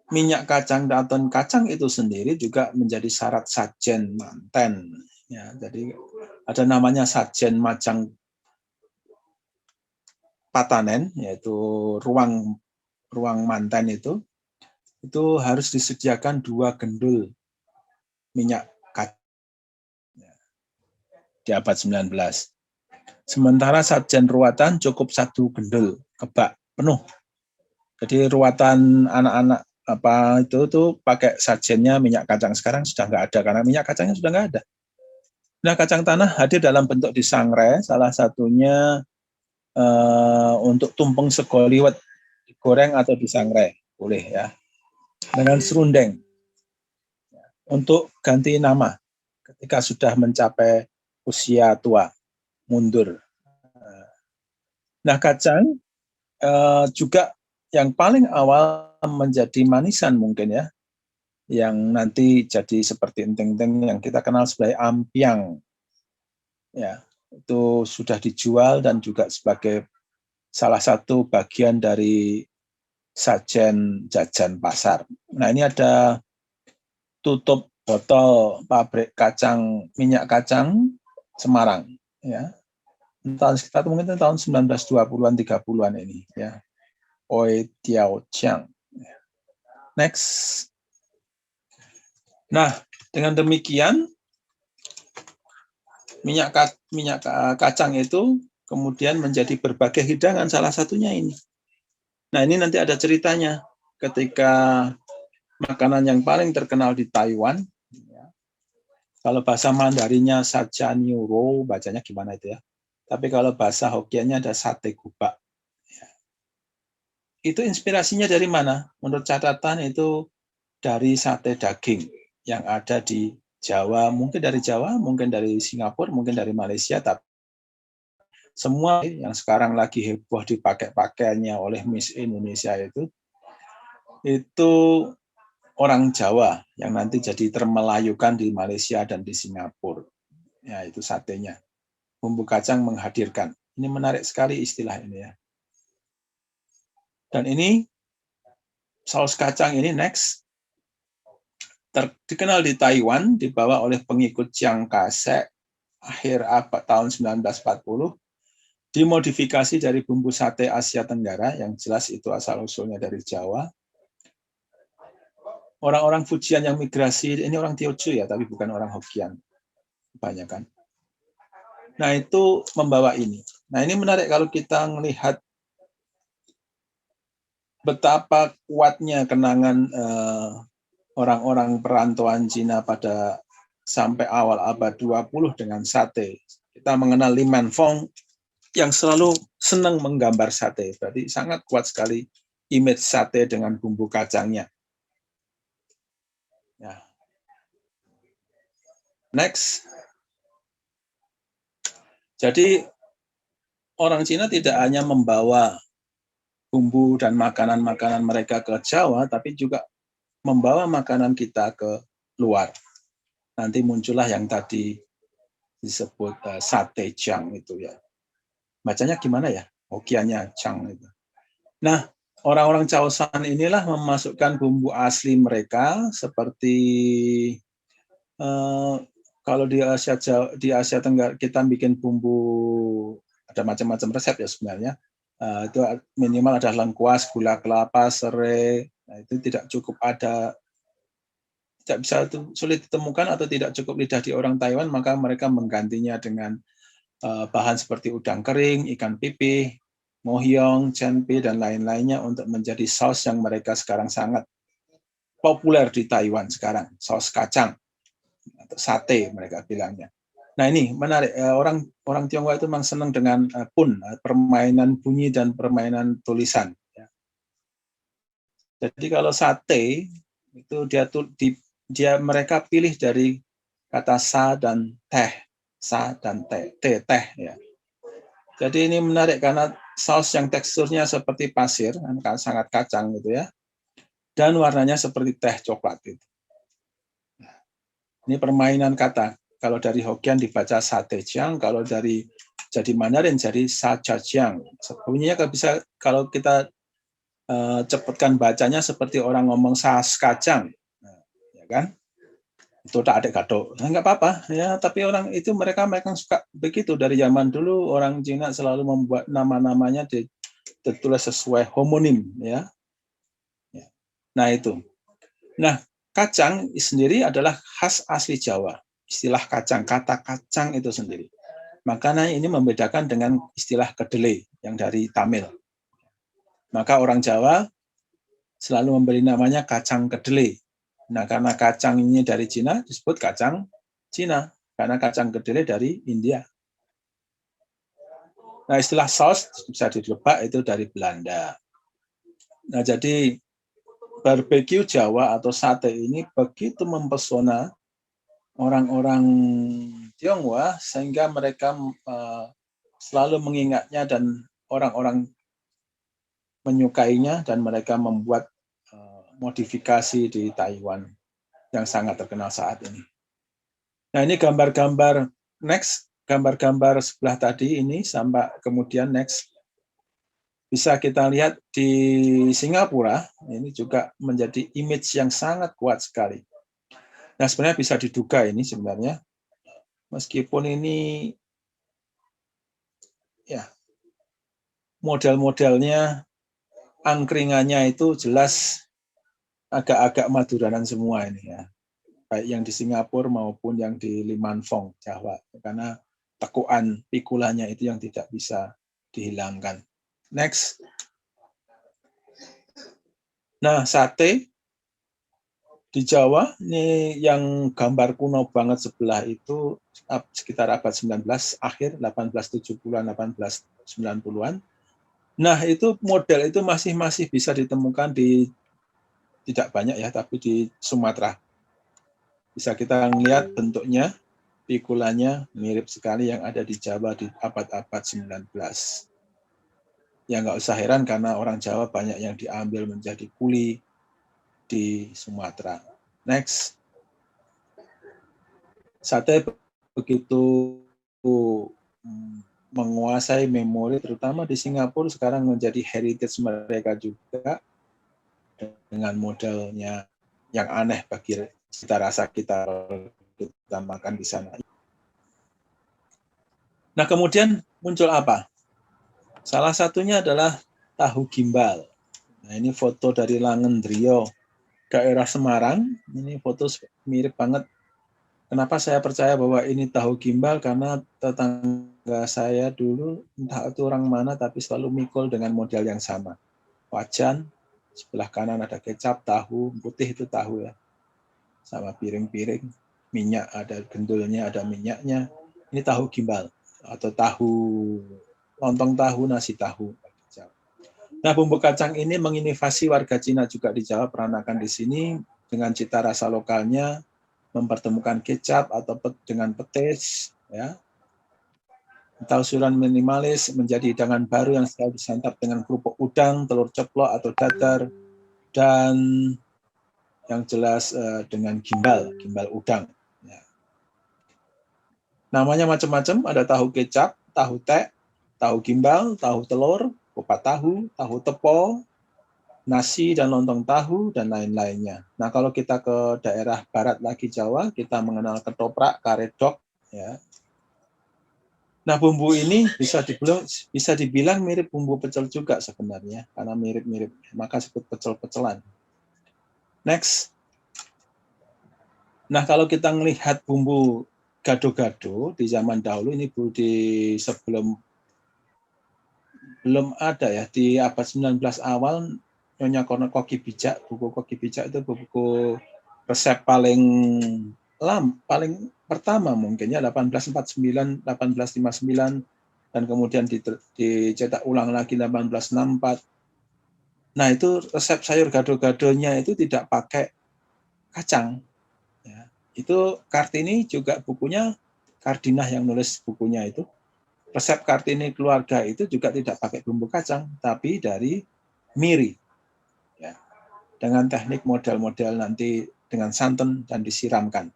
minyak kacang atau kacang itu sendiri juga menjadi syarat sajen manten. Ya, jadi ada namanya sajen majang patanen, yaitu ruang manten itu harus disediakan 2 gendul minyak kacang di abad 19. Sementara sajen ruatan cukup 1 gendul kebak penuh. Jadi ruatan anak-anak itu pakai sajennya minyak kacang. Sekarang sudah nggak ada karena minyak kacangnya sudah nggak ada. Nah, kacang tanah hadir dalam bentuk disangrai, salah satunya untuk tumpeng sego liwet, digoreng atau disangrai, boleh ya. Dengan serundeng untuk ganti nama ketika sudah mencapai usia tua, mundur. Nah, kacang juga yang paling awal menjadi manisan mungkin ya, yang nanti jadi seperti enteng-enteng yang kita kenal sebagai ampiang. Ya, itu sudah dijual dan juga sebagai salah satu bagian dari sajen jajan pasar. Nah, ini ada tutup botol pabrik minyak kacang Semarang ya. Sekitar mungkin tahun 1920-an 30-an ini ya. Oi Tiao Chiang. Next. Nah, dengan demikian minyak kacang itu kemudian menjadi berbagai hidangan, salah satunya ini. Nah, ini nanti ada ceritanya ketika makanan yang paling terkenal di Taiwan, ya. Kalau bahasa Mandarinnya Sajaniu Ro, bacanya gimana itu ya. Tapi kalau bahasa Hokkiannya ada sate gubak. Ya. Itu inspirasinya dari mana? Menurut catatan itu dari sate daging yang ada di Jawa, mungkin dari Jawa, mungkin dari Singapura, mungkin dari Malaysia, tapi semua yang sekarang lagi heboh dipakai-pakaiannya oleh Miss Indonesia itu orang Jawa yang nanti jadi termelayukan di Malaysia dan di Singapura. Ya, itu satenya. Bumbu kacang menghadirkan. Ini menarik sekali istilah ini ya. Dan ini saus kacang ini next dikenal di Taiwan, dibawa oleh pengikut Chiang Kai-shek akhir abad tahun 1940. Dimodifikasi dari bumbu sate Asia Tenggara, yang jelas itu asal-usulnya dari Jawa. Orang-orang Fujian yang migrasi, ini orang Teochew ya, tapi bukan orang Hokkien. Kebanyakan. Nah, itu membawa ini. Nah, ini menarik kalau kita melihat betapa kuatnya kenangan orang-orang perantauan Cina pada sampai awal abad 20 dengan sate. Kita mengenal Li Manfong yang selalu senang menggambar sate. Berarti sangat kuat sekali image sate dengan bumbu kacangnya. Ya. Next. Jadi orang Cina tidak hanya membawa bumbu dan makanan-makanan mereka ke Jawa, tapi juga membawa makanan kita ke luar. Nanti muncullah yang tadi disebut sate jang itu ya. Bacanya gimana ya? Hokiannya jang itu. Nah, orang-orang Chaoshan inilah memasukkan bumbu asli mereka seperti kalau di Asia Tenggara kita bikin bumbu, ada macam-macam resep ya sebenarnya. Itu minimal ada lengkuas, gula kelapa, serai. Nah, itu tidak cukup ada, tidak bisa sulit ditemukan atau tidak cukup lidah di orang Taiwan, maka mereka menggantinya dengan bahan seperti udang kering, ikan pipih, mohyong, cenpi, dan lain-lainnya untuk menjadi saus yang mereka sekarang sangat populer di Taiwan sekarang, saus kacang atau sate mereka bilangnya. Nah ini menarik, orang Tionghoa itu memang senang dengan pun, permainan bunyi dan permainan tulisan. Jadi kalau sate itu mereka pilih dari kata sa dan teh, teh ya. Jadi ini menarik karena saus yang teksturnya seperti pasir, sangat kacang gitu ya, dan warnanya seperti teh coklat gitu. Ini permainan kata. Kalau dari Hokkien dibaca sate jiang, kalau dari jadi Mandarin jadi sa jiang. Bunyinya bisa kalau kita cepatkan bacanya seperti orang ngomong saus kacang, ya kan? Itu tak ada gaduh, nggak apa-apa ya. Tapi orang itu mereka suka begitu dari zaman dulu. Orang Cina selalu membuat nama-namanya ditulis sesuai homonim, ya. Nah itu. Nah kacang sendiri adalah khas asli Jawa. Istilah kacang, kata kacang itu sendiri. Makanya ini membedakan dengan istilah kedelai yang dari Tamil. Maka orang Jawa selalu memberi namanya kacang kedelai. Nah, karena kacang ini dari Cina disebut kacang Cina, karena kacang kedelai dari India. Nah, istilah saus bisa dilebak itu dari Belanda. Nah, jadi barbeque Jawa atau sate ini begitu mempesona orang-orang Tionghoa sehingga mereka selalu mengingatnya dan orang-orang menyukainya dan mereka membuat modifikasi di Taiwan yang sangat terkenal saat ini. Nah ini gambar-gambar next, gambar-gambar sebelah tadi ini sampai kemudian next bisa kita lihat di Singapura ini juga menjadi image yang sangat kuat sekali. Nah sebenarnya bisa diduga ini sebenarnya meskipun ini ya model-modelnya angkringannya itu jelas agak-agak Maduranan semua ini ya, baik yang di Singapura maupun yang di Limanfong Jawa, karena tekuan pikulanya itu yang tidak bisa dihilangkan. Next. Nah sate di Jawa ini yang gambar kuno banget sebelah itu sekitar abad 19 akhir 1870-an 1890-an. Nah itu model itu masih bisa ditemukan di tidak banyak ya, tapi di Sumatera. Bisa kita lihat bentuknya, pikulannya mirip sekali yang ada di Jawa di abad-abad 19. Ya nggak usah heran karena orang Jawa banyak yang diambil menjadi kuli di Sumatera. Next. Sate begitu menguasai memori, terutama di Singapura sekarang menjadi heritage mereka juga, dengan modelnya yang aneh bagi cita rasa kita makan di sana. Nah kemudian muncul apa? Salah satunya adalah tahu gimbal. Nah ini foto dari Langendrio, daerah Semarang. Ini foto mirip banget. Kenapa saya percaya bahwa ini tahu gimbal? Karena tetangga saya dulu entah itu orang mana tapi selalu mikul dengan model yang sama. Wajan, sebelah kanan ada kecap, tahu, putih itu tahu ya. Sama piring-piring, minyak ada gendulnya, ada minyaknya. Ini tahu gimbal atau tahu lontong tahu, nasi tahu. Nah, bumbu kacang ini menginovasi warga Cina juga di Jawa peranakan di sini dengan cita rasa lokalnya, mempertemukan kecap atau dengan petis, ya. Tausuran minimalis menjadi hidangan baru yang selalu disantap dengan kerupuk udang, telur ceplok atau dadar, dan yang jelas dengan gimbal udang. Ya. Namanya macam-macam, ada tahu kecap, tahu tek, tahu gimbal, tahu telur, kupat tahu, tahu tepo, nasi dan lontong tahu, dan lain-lainnya. Nah, kalau kita ke daerah barat lagi Jawa, kita mengenal ketoprak, karedok. Ya. Nah, bumbu ini bisa dibilang mirip bumbu pecel juga sebenarnya, karena mirip-mirip, maka disebut pecel-pecelan. Next. Nah, kalau kita melihat bumbu gado-gado di zaman dahulu, ini sebelum belum ada ya, di abad 19 awal, Nyonya Koki Bijak, buku Koki Bijak itu buku resep paling pertama mungkin ya, 1849, 1859, dan kemudian dicetak ulang lagi 1864. Nah, itu resep sayur gado-gadonya itu tidak pakai kacang. Ya. Itu Kartini juga bukunya, Kardinah yang nulis bukunya itu, resep Kartini keluarga itu juga tidak pakai bumbu kacang, tapi dari miri. Ya. Dengan teknik model-model nanti dengan santan dan disiramkan.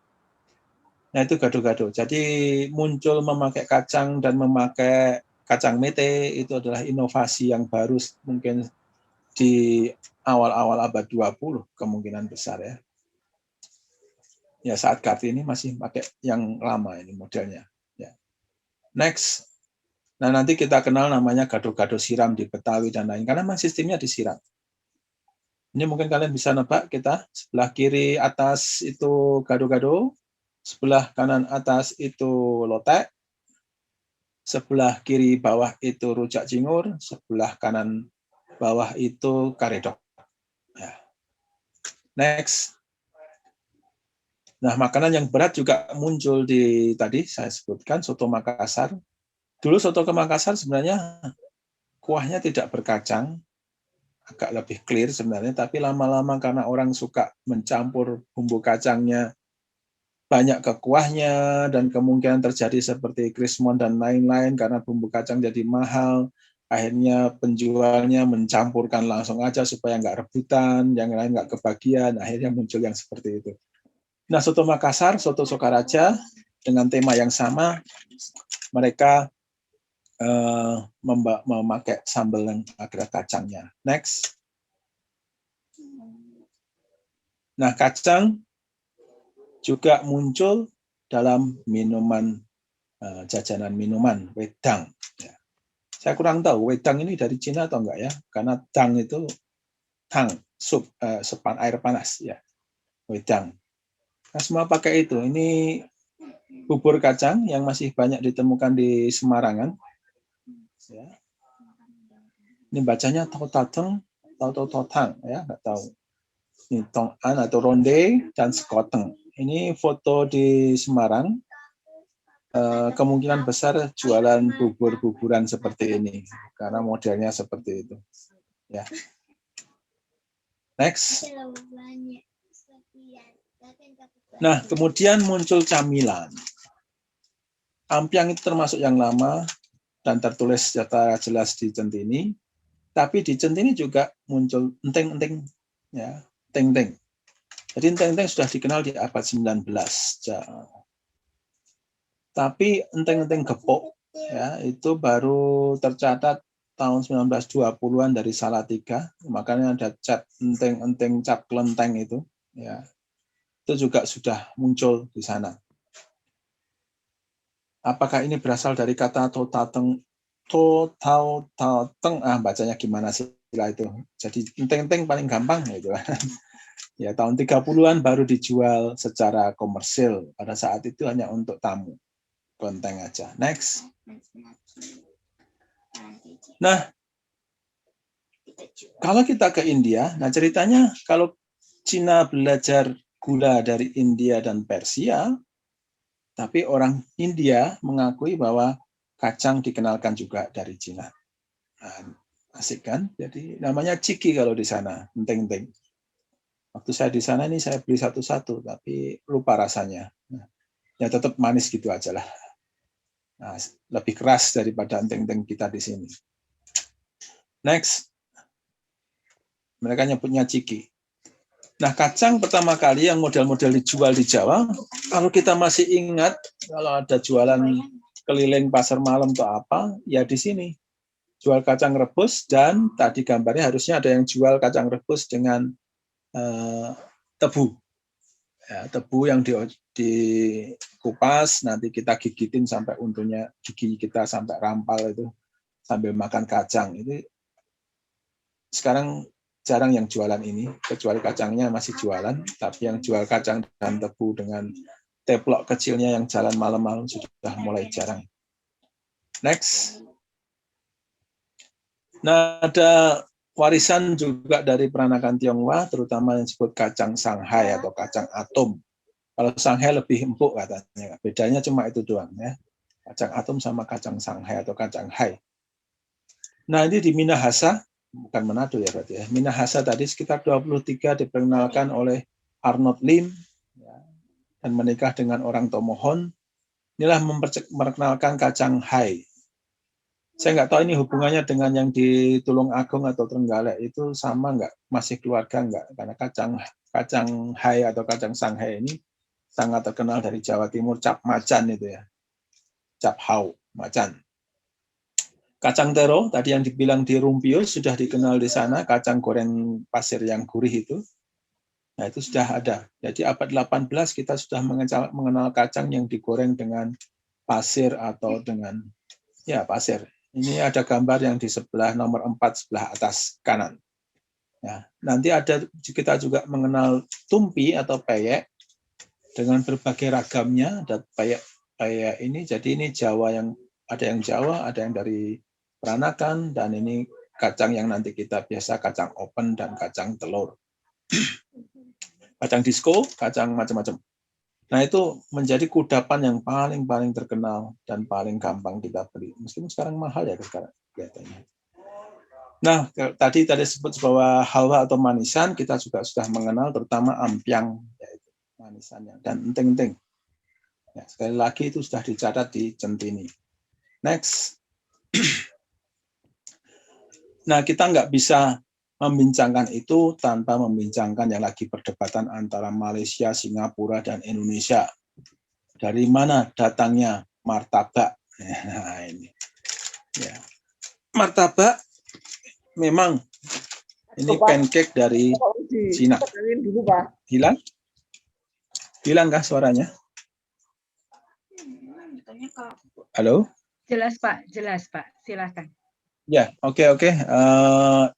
Nah, itu gado-gado. Jadi muncul memakai kacang dan memakai kacang mete itu adalah inovasi yang baru mungkin di awal-awal abad 20 kemungkinan besar ya. Ya, saat Kartini masih pakai yang lama ini modelnya. Ya. Next. Nah, nanti kita kenal namanya gado-gado siram di Betawi dan lain, karena memang sistemnya disiram. Ini mungkin kalian bisa nebak, kita sebelah kiri atas itu gado-gado, sebelah kanan atas itu lotek, sebelah kiri bawah itu rujak cingur, sebelah kanan bawah itu karedok. Ya. Next. Nah, makanan yang berat juga muncul di tadi saya sebutkan, soto Makassar. Dulu soto ke Makassar sebenarnya kuahnya tidak berkacang, agak lebih clear sebenarnya, tapi lama-lama karena orang suka mencampur bumbu kacangnya banyak ke kuahnya, dan kemungkinan terjadi seperti krismon dan lain-lain karena bumbu kacang jadi mahal, akhirnya penjualnya mencampurkan langsung aja supaya nggak rebutan, yang lain nggak kebagian, akhirnya muncul yang seperti itu. Nah, soto Makassar, soto Sokaraja, dengan tema yang sama, mereka memakai sambal yang ada kacangnya. Next. Nah, kacang juga muncul dalam minuman, jajanan minuman, wedang. Ya. Saya kurang tahu, wedang ini dari Cina atau enggak ya, karena dang itu tang, sup air panas. Ya. Wedang. Nah, semua pakai itu. Ini bubur kacang yang masih banyak ditemukan di Semarangan. Ya. Ini bacanya tau-tateng, tau-tau-tang, ya, nggak tahu. Ini tong-an atau ronde dan sekoteng. Ini foto di Semarang. Kemungkinan besar jualan bubur-buburan seperti ini, karena modelnya seperti itu. Ya. Next. Nah, kemudian muncul camilan. Ampiang itu termasuk yang lama dan tertulis secara jelas di Centini. Tapi di Centini juga muncul enteng-enteng, ya, enteng-enteng. Jadi enteng-enteng sudah dikenal di abad 19. Tapi enteng-enteng gepuk, ya, itu baru tercatat tahun 1920-an dari Salatiga. Makanya ada cap enteng-enteng, cap kelenteng itu, ya. Itu juga sudah muncul di sana. Apakah ini berasal dari kata totateng, bacanya gimana sih itu. Jadi enteng-enteng paling gampang gitu. Ya, tahun 30-an baru dijual secara komersil. Pada saat itu hanya untuk tamu. Kelenteng aja. Next. Nah, kalau kita ke India, nah ceritanya kalau Cina belajar gula dari India dan Persia, tapi orang India mengakui bahwa kacang dikenalkan juga dari Cina. Nah, asik kan? Jadi namanya ciki kalau di sana, enteng-enteng. Waktu saya di sana ini saya beli satu-satu, tapi lupa rasanya. Nah, ya tetap manis gitu aja lah. Nah, lebih keras daripada enteng-enteng kita di sini. Next. Mereka nyebutnya ciki. Nah, kacang pertama kali yang model-model dijual di Jawa, kalau kita masih ingat, kalau ada jualan keliling pasar malam atau apa, ya di sini. Jual kacang rebus, dan tadi gambarnya harusnya ada yang jual kacang rebus dengan tebu. Ya, tebu yang dikupas, nanti kita gigitin sampai untungnya, gigi kita sampai rampal itu, sambil makan kacang. Ini sekarang jarang yang jualan ini, kecuali kacangnya masih jualan, tapi yang jual kacang dan tebu dengan teplok kecilnya yang jalan malam-malam sudah mulai jarang. Next. Nah, ada warisan juga dari peranakan Tionghoa, terutama yang disebut kacang Shanghai atau kacang atom. Kalau Shanghai lebih empuk katanya, bedanya cuma itu doang ya. Kacang atom sama kacang Shanghai atau kacang hai. Nah, ini di Minahasa, bukan Manado ya berarti ya. Minahasa tadi sekitar 23 diperkenalkan oleh Arnold Lim ya, dan menikah dengan orang Tomohon. Inilah memperkenalkan kacang hai. Saya nggak tahu ini hubungannya dengan yang di Tulung Agung atau Trenggalek itu sama nggak, masih keluarga nggak? Karena kacang hai atau kacang Shanghai ini sangat terkenal dari Jawa Timur, cap macan itu ya, cap hau macan. Kacang tero tadi yang dibilang di Rumpio sudah dikenal di sana, kacang goreng pasir yang gurih itu. Nah, itu sudah ada. Jadi abad 18 kita sudah mengenal kacang yang digoreng dengan pasir atau dengan ya pasir. Ini ada gambar yang di sebelah nomor 4 sebelah atas kanan. Ya, nanti ada kita juga mengenal tumpi atau peyek dengan berbagai ragamnya. Ada peyek ini, jadi ini Jawa yang ada yang Jawa, ada yang dari Peranakan, dan ini kacang yang nanti kita biasa kacang open dan kacang telur. Kacang disco, kacang macam-macam. Nah, itu menjadi kudapan yang paling terkenal dan paling gampang kita beli. Meskipun sekarang mahal ya sekarang kelihatannya. Nah, tadi disebut bahwa halwa atau manisan, kita juga sudah mengenal terutama ampiang, yaitu manisannya, dan enting-enting. Ya, sekali lagi itu sudah dicatat di Centini. Next. Nah, kita nggak bisa membincangkan itu tanpa membincangkan yang lagi perdebatan antara Malaysia, Singapura, dan Indonesia. Dari mana datangnya martabak? Nah, ini. Ya. Martabak memang ini pancake dari Cina. Hilang? Hilang kah suaranya? Halo? Jelas Pak, silakan. Ya, oke.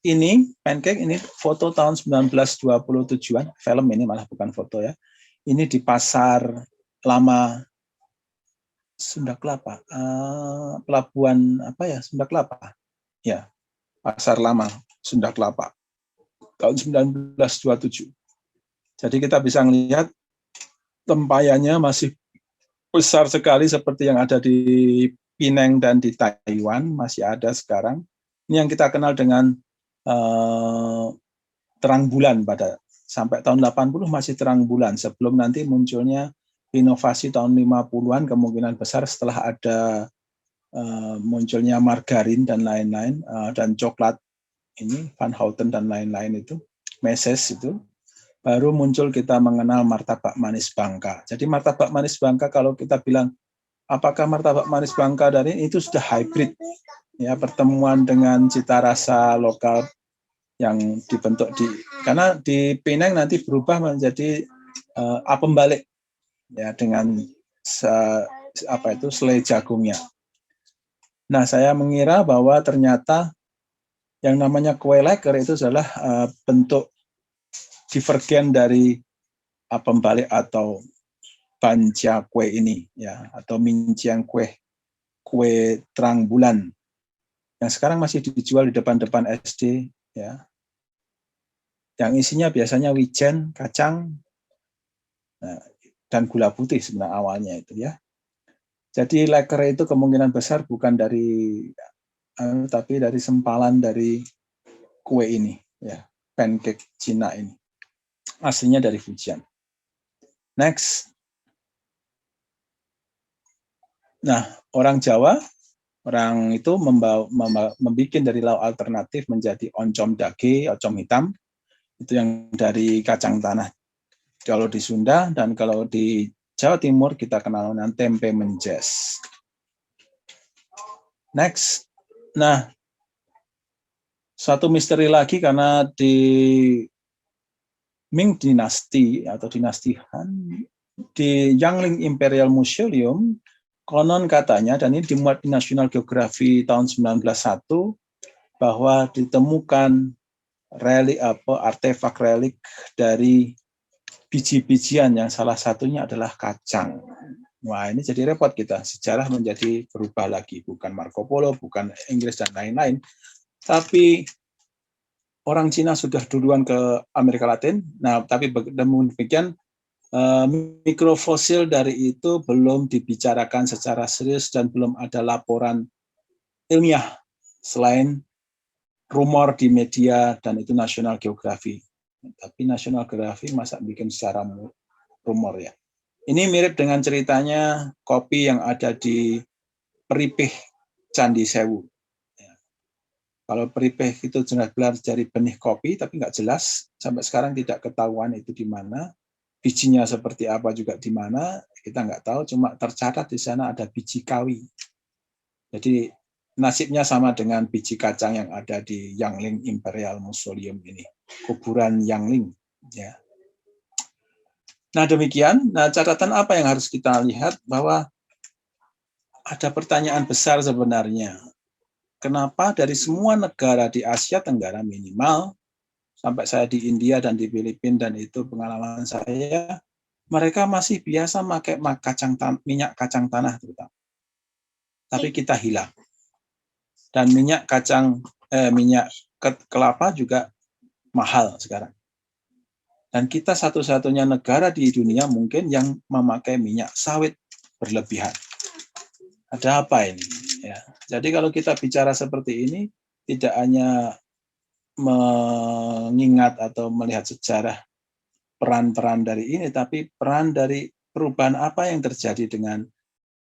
Ini pancake, ini foto tahun 1927-an, film ini malah bukan foto ya. Ini di Pasar Lama Sunda Kelapa, pelabuhan apa ya, Sunda Kelapa. Ya, Pasar Lama Sunda Kelapa tahun 1927. Jadi kita bisa melihat tempayannya masih besar sekali seperti yang ada di Penang dan di Taiwan, masih ada sekarang. Ini yang kita kenal dengan terang bulan pada sampai tahun 80 masih terang bulan, sebelum nanti munculnya inovasi tahun 50-an kemungkinan besar setelah ada munculnya margarin dan lain-lain, dan coklat ini Van Houten dan lain-lain itu, Meses itu, baru muncul kita mengenal martabak manis Bangka. Jadi martabak manis Bangka, kalau kita bilang apakah martabak manis Bangka dari itu sudah hybrid, ya, pertemuan dengan cita rasa lokal yang dibentuk karena di Penang nanti berubah menjadi apem balik, ya, dengan selai jagungnya. Nah, saya mengira bahwa ternyata yang namanya kue leker itu adalah bentuk divergen dari apem balik atau banja kue ini, ya, atau minciang kue terang bulan yang sekarang masih dijual di depan-depan SD, ya, yang isinya biasanya wijen, kacang, dan gula putih sebenarnya awalnya itu, ya. Jadi leker itu kemungkinan besar bukan dari tapi dari sempalan dari kue ini, ya, pancake Cina ini, aslinya dari Fujian. Next. Nah, orang Jawa, orang itu membuat dari lauk alternatif menjadi oncom dage, oncom hitam. Itu yang dari kacang tanah. Kalau di Sunda dan kalau di Jawa Timur kita kenal dengan tempe menjes. Next. Nah, satu misteri lagi karena di Ming Dynasty atau dinasti Han, di Yangling Imperial Museum, konon katanya, dan ini dimuat di National Geography tahun 1901, bahwa ditemukan relik artefak relik dari biji-bijian yang salah satunya adalah kacang. Wah, ini jadi repot kita. Sejarah menjadi berubah lagi. Bukan Marco Polo, bukan Inggris, dan lain-lain. Tapi orang Cina sudah duluan ke Amerika Latin. Nah, tapi namun demikian, mikrofosil dari itu belum dibicarakan secara serius dan belum ada laporan ilmiah selain rumor di media, dan itu National Geography. Tapi National Geography masa bikin secara rumor ya. Ini mirip dengan ceritanya kopi yang ada di Peripih Candi Sewu. Kalau peripih itu jelas dari benih kopi, tapi nggak jelas sampai sekarang tidak ketahuan itu di mana, bijinya seperti apa juga di mana kita nggak tahu. Cuma tercatat di sana ada biji kawi. Jadi nasibnya sama dengan biji kacang yang ada di Yangling Imperial Museum ini, kuburan Yangling. Ya. Nah demikian. Nah catatan apa yang harus kita lihat, bahwa ada pertanyaan besar sebenarnya. Kenapa dari semua negara di Asia Tenggara minimal, sampai saya di India dan di Filipina, dan itu pengalaman saya, mereka masih biasa pakai minyak kacang tanah terutama. Tapi kita hilang. Dan minyak kelapa juga mahal sekarang. Dan kita satu-satunya negara di dunia mungkin yang memakai minyak sawit berlebihan. Ada apa ini? Ya. Jadi kalau kita bicara seperti ini, tidak hanya mengingat atau melihat sejarah peran-peran dari ini, tapi peran dari perubahan apa yang terjadi dengan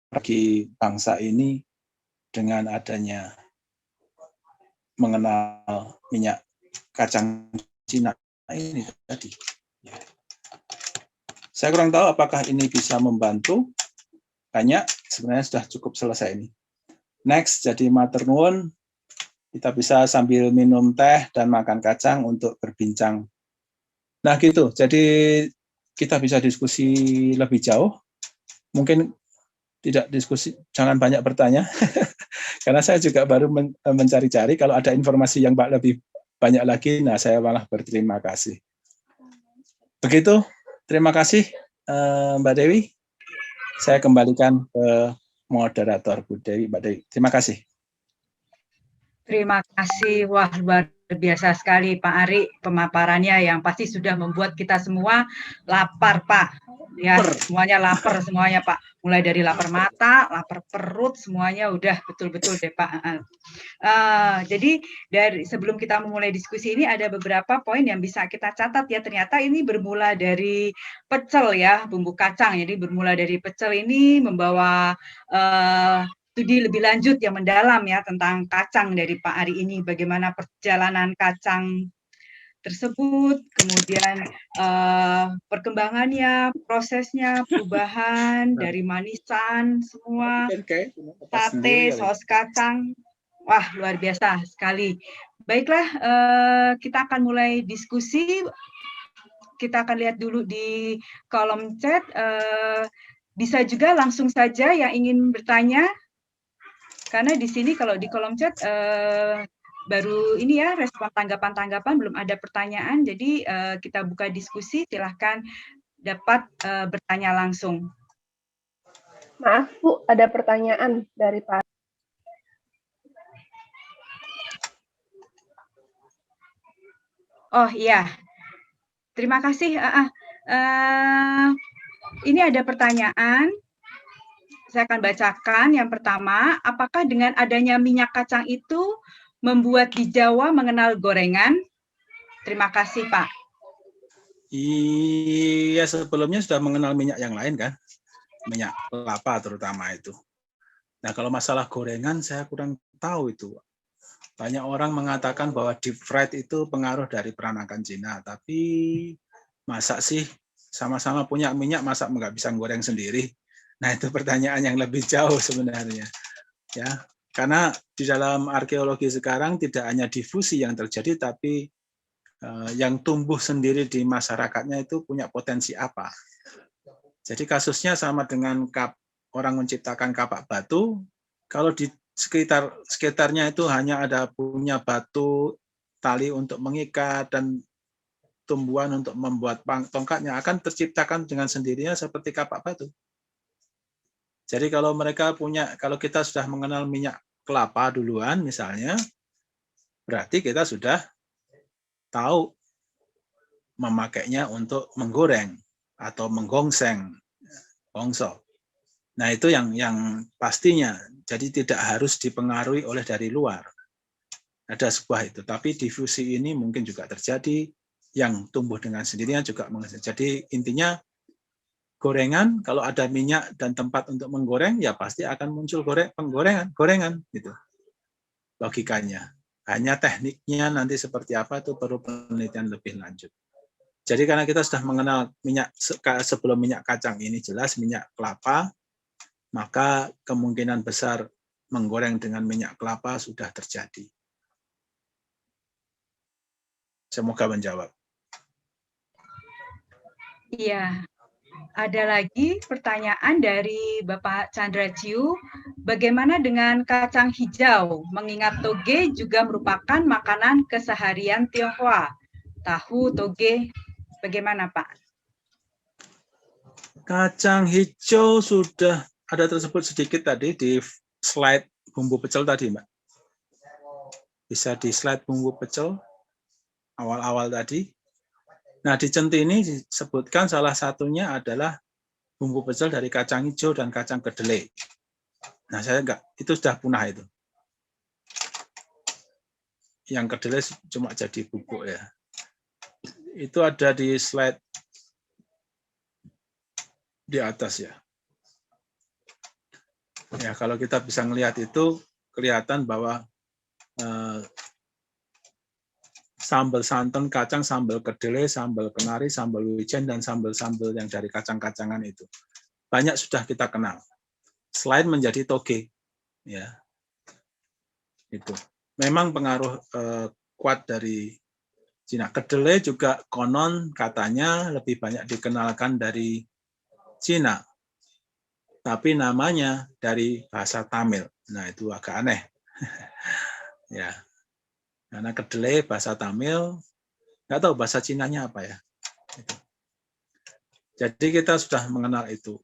bagi bangsa ini dengan adanya mengenal minyak kacang Cina ini tadi. Saya kurang tahu apakah ini bisa membantu. Banyak, sebenarnya sudah cukup selesai ini. Next, jadi matur nuwun, kita bisa sambil minum teh dan makan kacang untuk berbincang. Nah gitu, jadi kita bisa diskusi lebih jauh. Mungkin tidak diskusi, jangan banyak bertanya, karena saya juga baru mencari-cari. Kalau ada informasi yang lebih banyak lagi, nah saya malah berterima kasih. Begitu, terima kasih Mbak Dewi. Saya kembalikan ke moderator Bu Dewi. Mbak Dewi, terima kasih. Terima kasih, wah luar biasa sekali Pak Ari pemaparannya yang pasti sudah membuat kita semua lapar Pak. Ya semuanya lapar semuanya Pak. Mulai dari lapar mata, lapar perut, semuanya udah betul-betul deh Pak. Jadi dari sebelum kita memulai diskusi ini ada beberapa poin yang bisa kita catat ya. Ternyata ini bermula dari pecel ya, bumbu kacang. Jadi bermula dari pecel ini membawa studi lebih lanjut yang mendalam ya tentang kacang dari Pak Ari ini, bagaimana perjalanan kacang tersebut, kemudian perkembangannya, prosesnya, perubahan dari manisan semua, sate, saus kacang, wah luar biasa sekali. Baiklah, kita akan mulai diskusi. Kita akan lihat dulu di kolom chat. Bisa juga langsung saja yang ingin bertanya. Karena di sini kalau di kolom chat baru ini ya respon tanggapan-tanggapan, belum ada pertanyaan, jadi kita buka diskusi, silahkan dapat bertanya langsung. Maaf Bu, ada pertanyaan dari Pak. Oh iya, terima kasih. Ini ada pertanyaan. Saya akan bacakan. Yang pertama, apakah dengan adanya minyak kacang itu membuat di Jawa mengenal gorengan? Terima kasih, Pak. Iya, sebelumnya sudah mengenal minyak yang lain kan? Minyak kelapa terutama itu. Nah, kalau masalah gorengan saya kurang tahu itu. Banyak orang mengatakan bahwa deep fried itu pengaruh dari peranakan Cina, tapi masa sih sama-sama punya minyak, masa nggak bisa goreng sendiri? Nah, itu pertanyaan yang lebih jauh sebenarnya. Ya, karena di dalam arkeologi sekarang tidak hanya difusi yang terjadi, tapi yang tumbuh sendiri di masyarakatnya itu punya potensi apa. Jadi kasusnya sama dengan orang menciptakan kapak batu, kalau di sekitarnya itu hanya ada punya batu, tali untuk mengikat, dan tumbuhan untuk membuat tongkatnya, akan terciptakan dengan sendirinya seperti kapak batu. Jadi kalau kalau kita sudah mengenal minyak kelapa duluan misalnya, berarti kita sudah tahu memakainya untuk menggoreng atau menggongseng, gongso. Nah, itu yang pastinya. Jadi tidak harus dipengaruhi oleh dari luar. Ada sebuah itu, tapi difusi ini mungkin juga terjadi, yang tumbuh dengan sendirinya juga menghasilkan. Jadi intinya gorengan, kalau ada minyak dan tempat untuk menggoreng, ya pasti akan muncul gorengan gitu. Logikanya. Hanya tekniknya nanti seperti apa itu perlu penelitian lebih lanjut. Jadi karena kita sudah mengenal minyak sebelum minyak kacang ini jelas minyak kelapa, maka kemungkinan besar menggoreng dengan minyak kelapa sudah terjadi. Semoga menjawab. Iya, ada lagi pertanyaan dari Bapak Chandra Ciu. Bagaimana dengan kacang hijau? Mengingat toge juga merupakan makanan keseharian Tionghoa. Tahu, toge, bagaimana Pak? Kacang hijau sudah ada tersebut sedikit tadi di slide bumbu pecel tadi, Mbak. Bisa di slide bumbu pecel awal-awal tadi. Nah, di centini disebutkan salah satunya adalah bumbu pecel dari kacang hijau dan kacang kedelai. Nah, saya enggak, itu sudah punah itu. Yang kedelai cuma jadi bubuk ya. Itu ada di slide di atas ya. Ya, kalau kita bisa melihat itu kelihatan bahwa sambal santan kacang, sambal kedelai, sambal kenari, sambal wijen, dan sambal-sambal yang dari kacang-kacangan itu. Banyak sudah kita kenal. Selain menjadi toge. Ya. Itu. Memang pengaruh kuat dari Cina. Kedelai juga konon katanya lebih banyak dikenalkan dari Cina. Tapi namanya dari bahasa Tamil. Nah, itu agak aneh. Ya. Karena kedelai bahasa Tamil, nggak tahu bahasa Cinanya apa ya. Jadi kita sudah mengenal itu.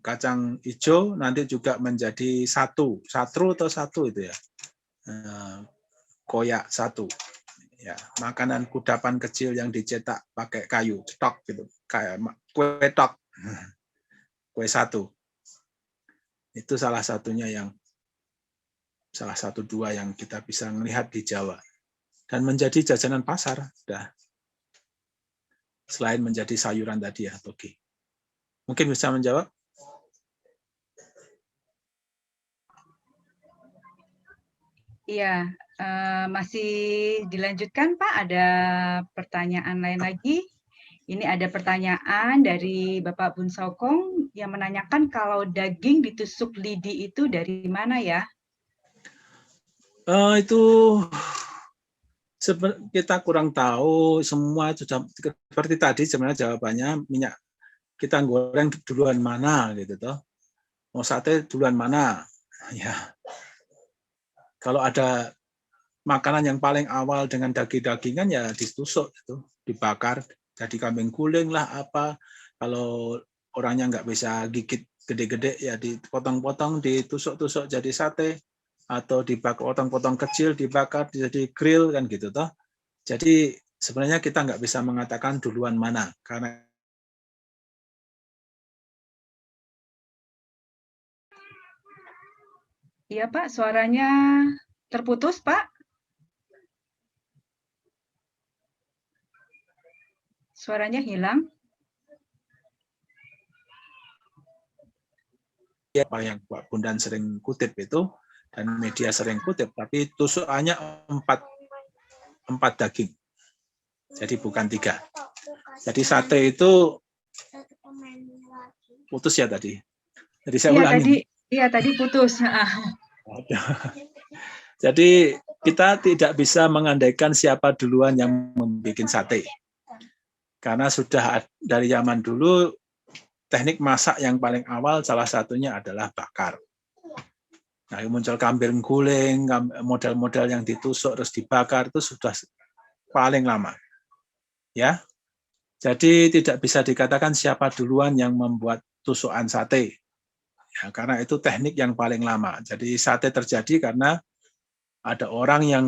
Kacang hijau nanti juga menjadi satru atau satu itu ya. Koyak satu. Ya, makanan kudapan kecil yang dicetak pakai kayu, cetok gitu. Kayak kue tok. Kue satu. Itu salah satunya salah satu dua yang kita bisa melihat di Jawa. Dan menjadi jajanan pasar sudah. Selain menjadi sayuran tadi ya, toge. Mungkin bisa menjawab? Iya, masih dilanjutkan Pak, ada pertanyaan lain lagi. Ini ada pertanyaan dari Bapak Bun Sokong yang menanyakan kalau daging ditusuk lidi itu dari mana ya? Itu kita kurang tahu, semua sudah seperti tadi sebenarnya jawabannya minyak kita goreng duluan mana gitu toh. Mau sate duluan mana? Ya. Kalau ada makanan yang paling awal dengan daging-dagingan ya ditusuk itu, dibakar jadi kambing guling lah apa. Kalau orangnya nggak bisa gigit gede-gede ya dipotong-potong, ditusuk-tusuk jadi sate. Atau dibakar potong-potong kecil, dibakar jadi grill kan gitu toh. Jadi sebenarnya kita nggak bisa mengatakan duluan mana karena Iya Pak, suaranya terputus Pak. Suaranya hilang. apa yang Pak Bundan sering kutip itu dan media sering kutip, tapi tusukannya 4 daging. Jadi bukan 3. Jadi sate itu putus ya tadi. Jadi saya ulangi. Tadi putus. Jadi kita tidak bisa mengandaikan siapa duluan yang membuat sate. Karena sudah dari zaman dulu teknik masak yang paling awal salah satunya adalah bakar. Nah, muncul kambing guling, model-model yang ditusuk terus dibakar itu sudah paling lama. Ya. Jadi tidak bisa dikatakan siapa duluan yang membuat tusukan sate. Ya, karena itu teknik yang paling lama. Jadi sate terjadi karena ada orang yang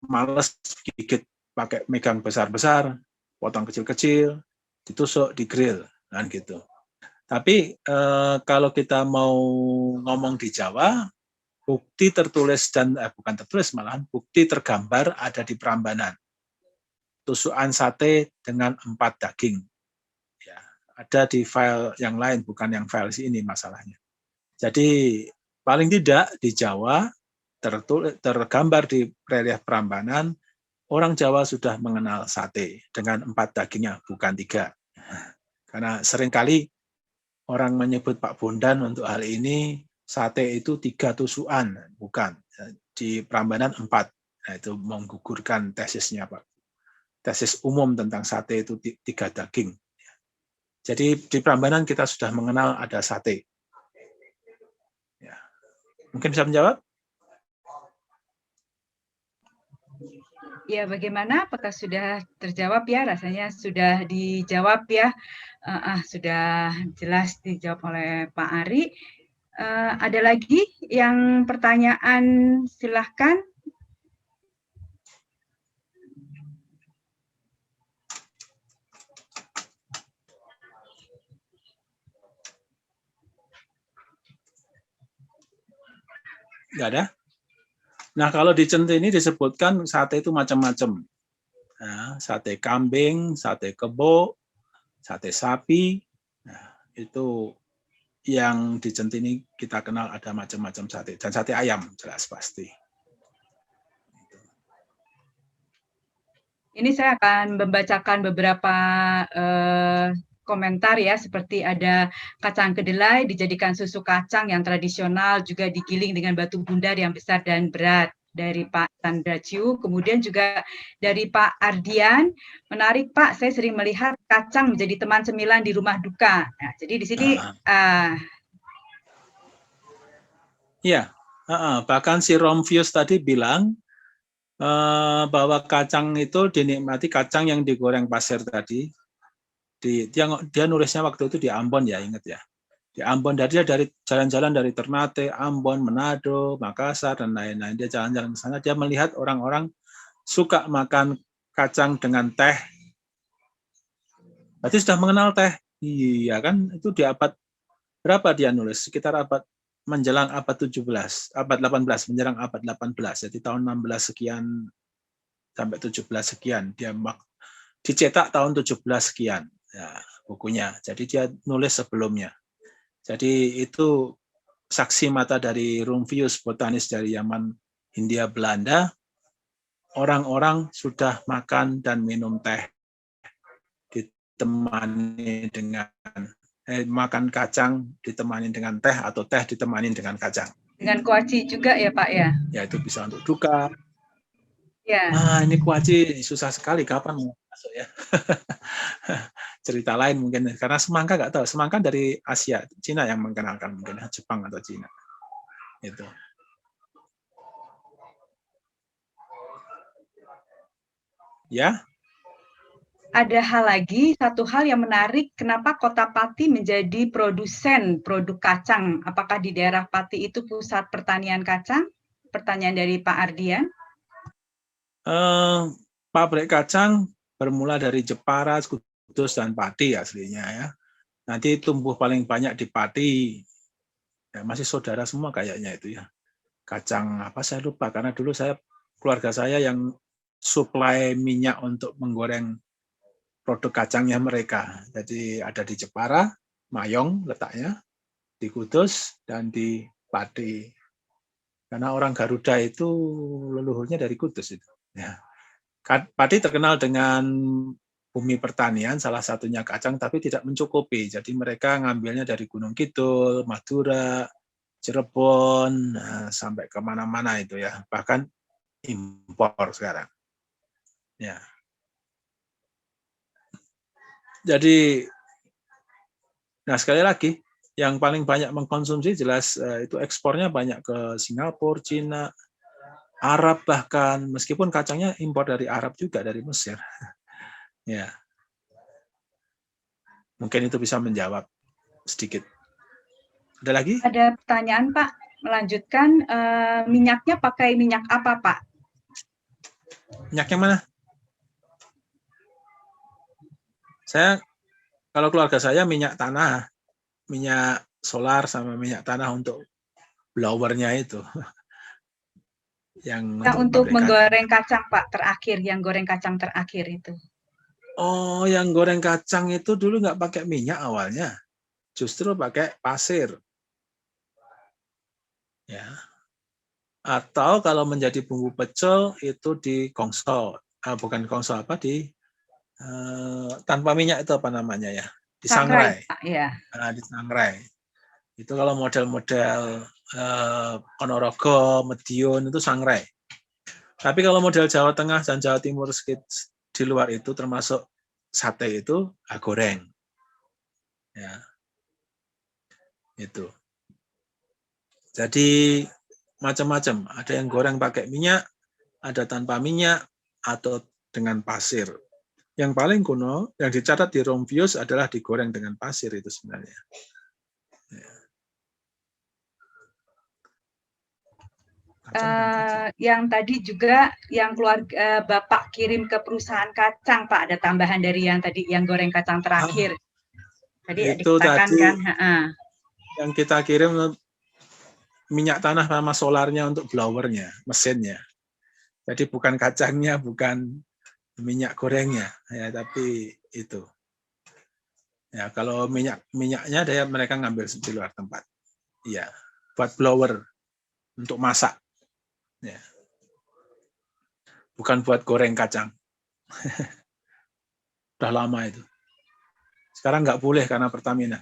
males gigit pakai megang besar-besar, potong kecil-kecil, ditusuk, digrill, kan gitu. Tapi kalau kita mau ngomong di Jawa, bukti tertulis dan bukan tertulis malahan bukti tergambar ada di Prambanan. Tusukan sate dengan 4 daging. Ya, ada di file yang lain, bukan yang file ini masalahnya. Jadi paling tidak di Jawa tergambar di relief Prambanan, orang Jawa sudah mengenal sate dengan 4 dagingnya, bukan 3. Karena seringkali orang menyebut Pak Bondan untuk hal ini, sate itu 3 tusukan, bukan. Di Prambanan 4. Nah, itu menggugurkan tesisnya, Pak. Tesis umum tentang sate itu 3 daging. Jadi di Prambanan kita sudah mengenal ada sate. Ya. Mungkin bisa menjawab? Ya, bagaimana? Apakah sudah terjawab ya? Rasanya sudah dijawab ya. Sudah jelas dijawab oleh Pak Ari. Ada lagi yang pertanyaan? Silahkan. Nggak ada? Nah, kalau di Centini disebutkan sate itu macam-macam. Nah, sate kambing, sate kebo, sate sapi. Nah, itu yang di Centini kita kenal ada macam-macam sate. Dan sate ayam, jelas pasti. Ini saya akan membacakan beberapa komentar ya, seperti ada kacang kedelai dijadikan susu kacang yang tradisional, juga digiling dengan batu bundar yang besar dan berat, dari Pak Chandra Ciu. Kemudian juga dari Pak Ardian, menarik Pak, saya sering melihat kacang menjadi teman cemilan di rumah duka. Nah, jadi di sini ya, bahkan si Romvius tadi bilang bahwa kacang itu dinikmati, kacang yang digoreng pasir tadi. Dia nulisnya waktu itu di Ambon ya, ingat ya. Di Ambon, dia dari jalan-jalan dari Ternate, Ambon, Manado, Makassar, dan lain-lain. Dia jalan-jalan ke sana, dia melihat orang-orang suka makan kacang dengan teh. Berarti sudah mengenal teh. Iya kan, itu di abad berapa dia nulis? Sekitar abad menjelang abad 17, abad 18, menjelang abad 18. Jadi tahun 16 sekian sampai 17 sekian. Dia dicetak tahun 17 sekian. Ya, bukunya. Jadi dia nulis sebelumnya. Jadi itu saksi mata dari Rumfius, botanis dari zaman Hindia Belanda. Orang-orang sudah makan dan minum teh ditemani dengan makan kacang ditemani dengan teh, atau teh ditemani dengan kacang. Dengan kuaci juga ya Pak ya? Ya, itu bisa untuk duka. Ya. Ini kuaci susah sekali, kapan masuk ya? Cerita lain mungkin, karena semangka nggak tahu. Semangka dari Asia, Cina yang mengenalkan, mungkin Jepang atau Cina. Itu. Ya. Ada satu hal yang menarik, kenapa Kota Pati menjadi produsen produk kacang? Apakah di daerah Pati itu pusat pertanian kacang? Pertanyaan dari Pak Ardian. Pabrik kacang bermula dari Jepara, Kudus, dan Pati aslinya ya. Nanti tumbuh paling banyak di Pati. Ya, masih saudara semua kayaknya itu ya. Kacang apa saya lupa, karena dulu keluarga saya yang suplai minyak untuk menggoreng produk kacangnya mereka. Jadi ada di Jepara, Mayong letaknya, di Kudus, dan di Pati. Karena orang Garuda itu leluhurnya dari Kudus itu. Ya. Pati terkenal dengan bumi pertanian, salah satunya kacang, tapi tidak mencukupi. Jadi mereka ngambilnya dari Gunung Kidul, Madura, Cirebon, sampai kemana-mana itu ya. Bahkan impor sekarang. Ya. Jadi, nah sekali lagi, yang paling banyak mengkonsumsi jelas itu ekspornya banyak ke Singapura, Cina, Arab bahkan, meskipun kacangnya impor dari Arab juga, dari Mesir. Ya, mungkin itu bisa menjawab sedikit. Ada lagi? Ada pertanyaan Pak, melanjutkan minyaknya pakai minyak apa Pak? Minyak yang mana? Saya, kalau keluarga saya minyak tanah, minyak solar sama minyak tanah untuk blowernya itu. Yang Nah, untuk pabrik menggoreng kacang Pak, terakhir, yang goreng kacang terakhir itu. Oh, yang goreng kacang itu dulu nggak pakai minyak awalnya, justru pakai pasir. Ya. Atau kalau menjadi bumbu pecel itu di gongso, bukan gongso apa tanpa minyak itu apa namanya ya? Disangrai. Ya. Disangrai. Itu kalau model-model Ponorogo, Medion itu sangrai. Tapi kalau model Jawa Tengah dan Jawa Timur di luar itu termasuk sate itu goreng. Ya. Itu. Jadi macam-macam. Ada yang goreng pakai minyak, ada tanpa minyak, atau dengan pasir. Yang paling kuno, yang dicatat di Rompius adalah digoreng dengan pasir itu sebenarnya. Ya. Yang tadi juga yang keluarga Bapak kirim ke perusahaan kacang Pak, ada tambahan dari yang tadi yang goreng kacang terakhir. Tadi itu dikatakan tadi kan, yang kita kirim minyak tanah sama solarnya untuk blowernya, mesinnya. Jadi bukan kacangnya, bukan minyak gorengnya, ya, tapi itu. Ya, kalau minyaknya dia mereka ngambil di luar tempat. Iya, buat blower untuk masak. Ya. Bukan buat goreng kacang. Udah lama itu. Sekarang nggak boleh karena Pertamina.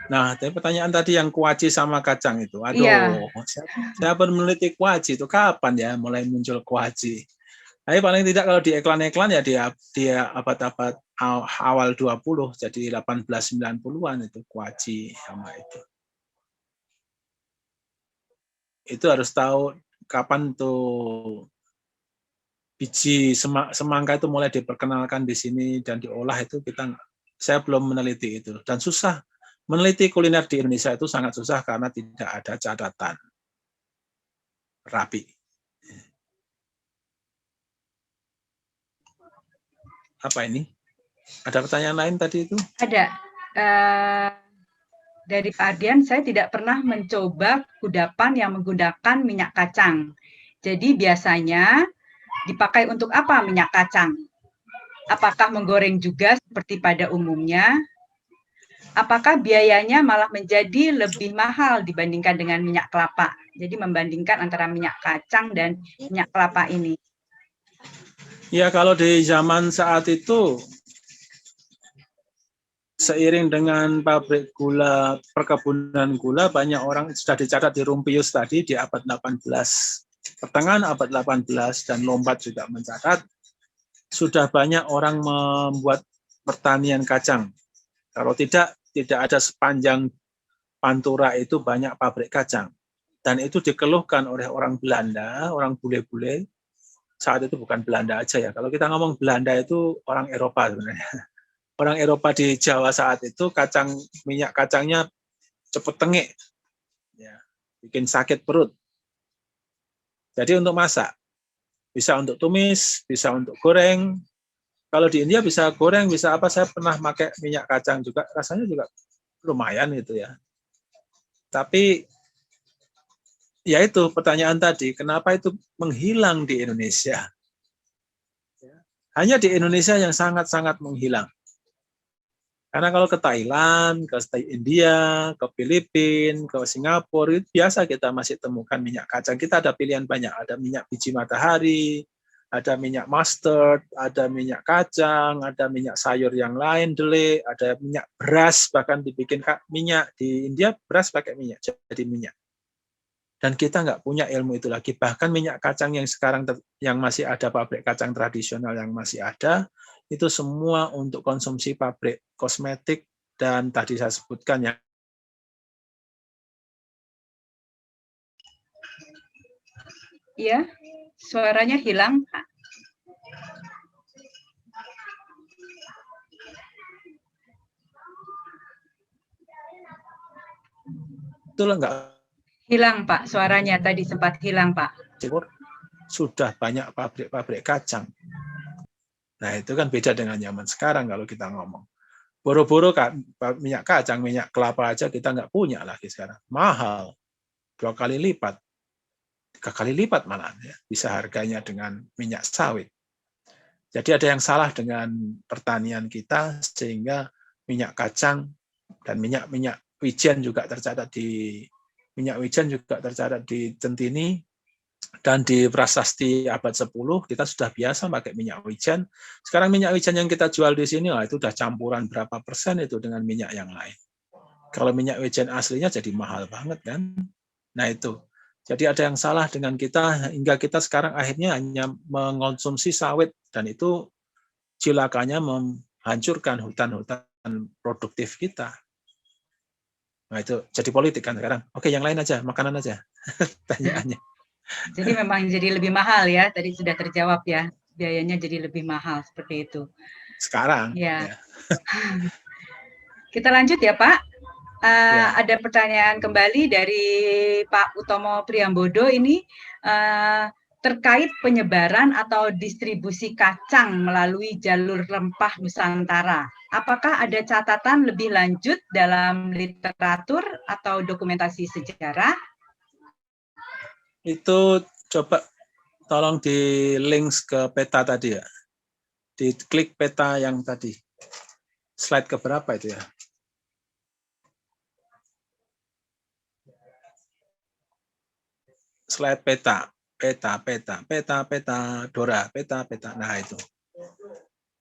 Nah, tapi pertanyaan tadi yang kuaci sama kacang itu. Aduh, iya. siapa meneliti kuaci itu kapan ya mulai muncul kuaci? Tapi paling tidak kalau di iklan-iklan ya dia abad-abad awal 20, jadi 1890-an itu kuaci sama itu. Itu harus tahu kapan tuh biji semangka itu mulai diperkenalkan di sini dan diolah itu saya belum meneliti itu, dan susah meneliti kuliner di Indonesia itu, sangat susah karena tidak ada catatan rapi. Apa ini? Ada pertanyaan lain tadi itu? Ada. Dari Pak Ardian, saya tidak pernah mencoba kudapan yang menggunakan minyak kacang. Jadi biasanya dipakai untuk apa minyak kacang? Apakah menggoreng juga seperti pada umumnya? Apakah biayanya malah menjadi lebih mahal dibandingkan dengan minyak kelapa? Jadi membandingkan antara minyak kacang dan minyak kelapa ini. Ya, kalau di zaman saat itu, seiring dengan pabrik gula, perkebunan gula, banyak orang sudah dicatat di Rumpius tadi di abad 18, pertengahan abad 18, dan Lombat juga mencatat, sudah banyak orang membuat pertanian kacang. Kalau tidak ada sepanjang Pantura itu banyak pabrik kacang. Dan itu dikeluhkan oleh orang Belanda, orang bule-bule. Saat itu bukan Belanda aja ya. Kalau kita ngomong Belanda itu orang Eropa sebenarnya. Orang Eropa di Jawa saat itu minyak kacangnya cepet tengik, ya, bikin sakit perut. Jadi untuk masak, bisa untuk tumis, bisa untuk goreng. Kalau di India bisa goreng, bisa apa? Saya pernah pakai minyak kacang juga, rasanya juga lumayan gitu ya. Tapi ya itu pertanyaan tadi, kenapa itu menghilang di Indonesia? Hanya di Indonesia yang sangat-sangat menghilang. Karena kalau ke Thailand, ke India, ke Filipina, ke Singapura, itu biasa kita masih temukan minyak kacang. Kita ada pilihan banyak, ada minyak biji matahari, ada minyak mustard, ada minyak kacang, ada minyak sayur yang lain, delik, ada minyak beras, bahkan dibikin minyak. Di India beras pakai minyak, jadi minyak. Dan kita nggak punya ilmu itu lagi. Bahkan minyak kacang yang sekarang yang masih ada, pabrik kacang tradisional yang masih ada, itu semua untuk konsumsi pabrik kosmetik dan tadi saya sebutkan ya. Iya, suaranya hilang. Itulah nggak Hilang, Pak. Suaranya tadi sempat hilang, Pak. Sudah banyak pabrik-pabrik kacang. Nah, itu kan beda dengan zaman sekarang kalau kita ngomong. Boro-boro minyak kacang, minyak kelapa aja kita nggak punya lagi sekarang. Mahal. 2 kali lipat. 3 kali lipat malah ya, bisa harganya dengan minyak sawit. Jadi ada yang salah dengan pertanian kita sehingga minyak kacang dan minyak wijen juga tercatat di Centini dan di prasasti abad 10 kita sudah biasa pakai minyak wijen. Sekarang minyak wijen yang kita jual di sini itu udah campuran berapa persen itu dengan minyak yang lain. Kalau minyak wijen aslinya jadi mahal banget kan. Nah itu. Jadi ada yang salah dengan kita hingga kita sekarang akhirnya hanya mengonsumsi sawit dan itu cilakanya menghancurkan hutan-hutan produktif kita. Nah itu jadi politik kan sekarang. Oke, yang lain aja, makanan aja. Tanyaannya. Jadi memang jadi lebih mahal ya, tadi sudah terjawab ya, biayanya jadi lebih mahal seperti itu. Sekarang. Ya. Kita lanjut ya Pak. Ada pertanyaan kembali dari Pak Utomo Priambodo ini terkait penyebaran atau distribusi kacang melalui jalur rempah Nusantara. Apakah ada catatan lebih lanjut dalam literatur atau dokumentasi sejarah? Itu coba tolong di links ke peta tadi ya. Diklik peta yang tadi. Slide keberapa itu ya? Slide peta, Dora, peta. Nah itu.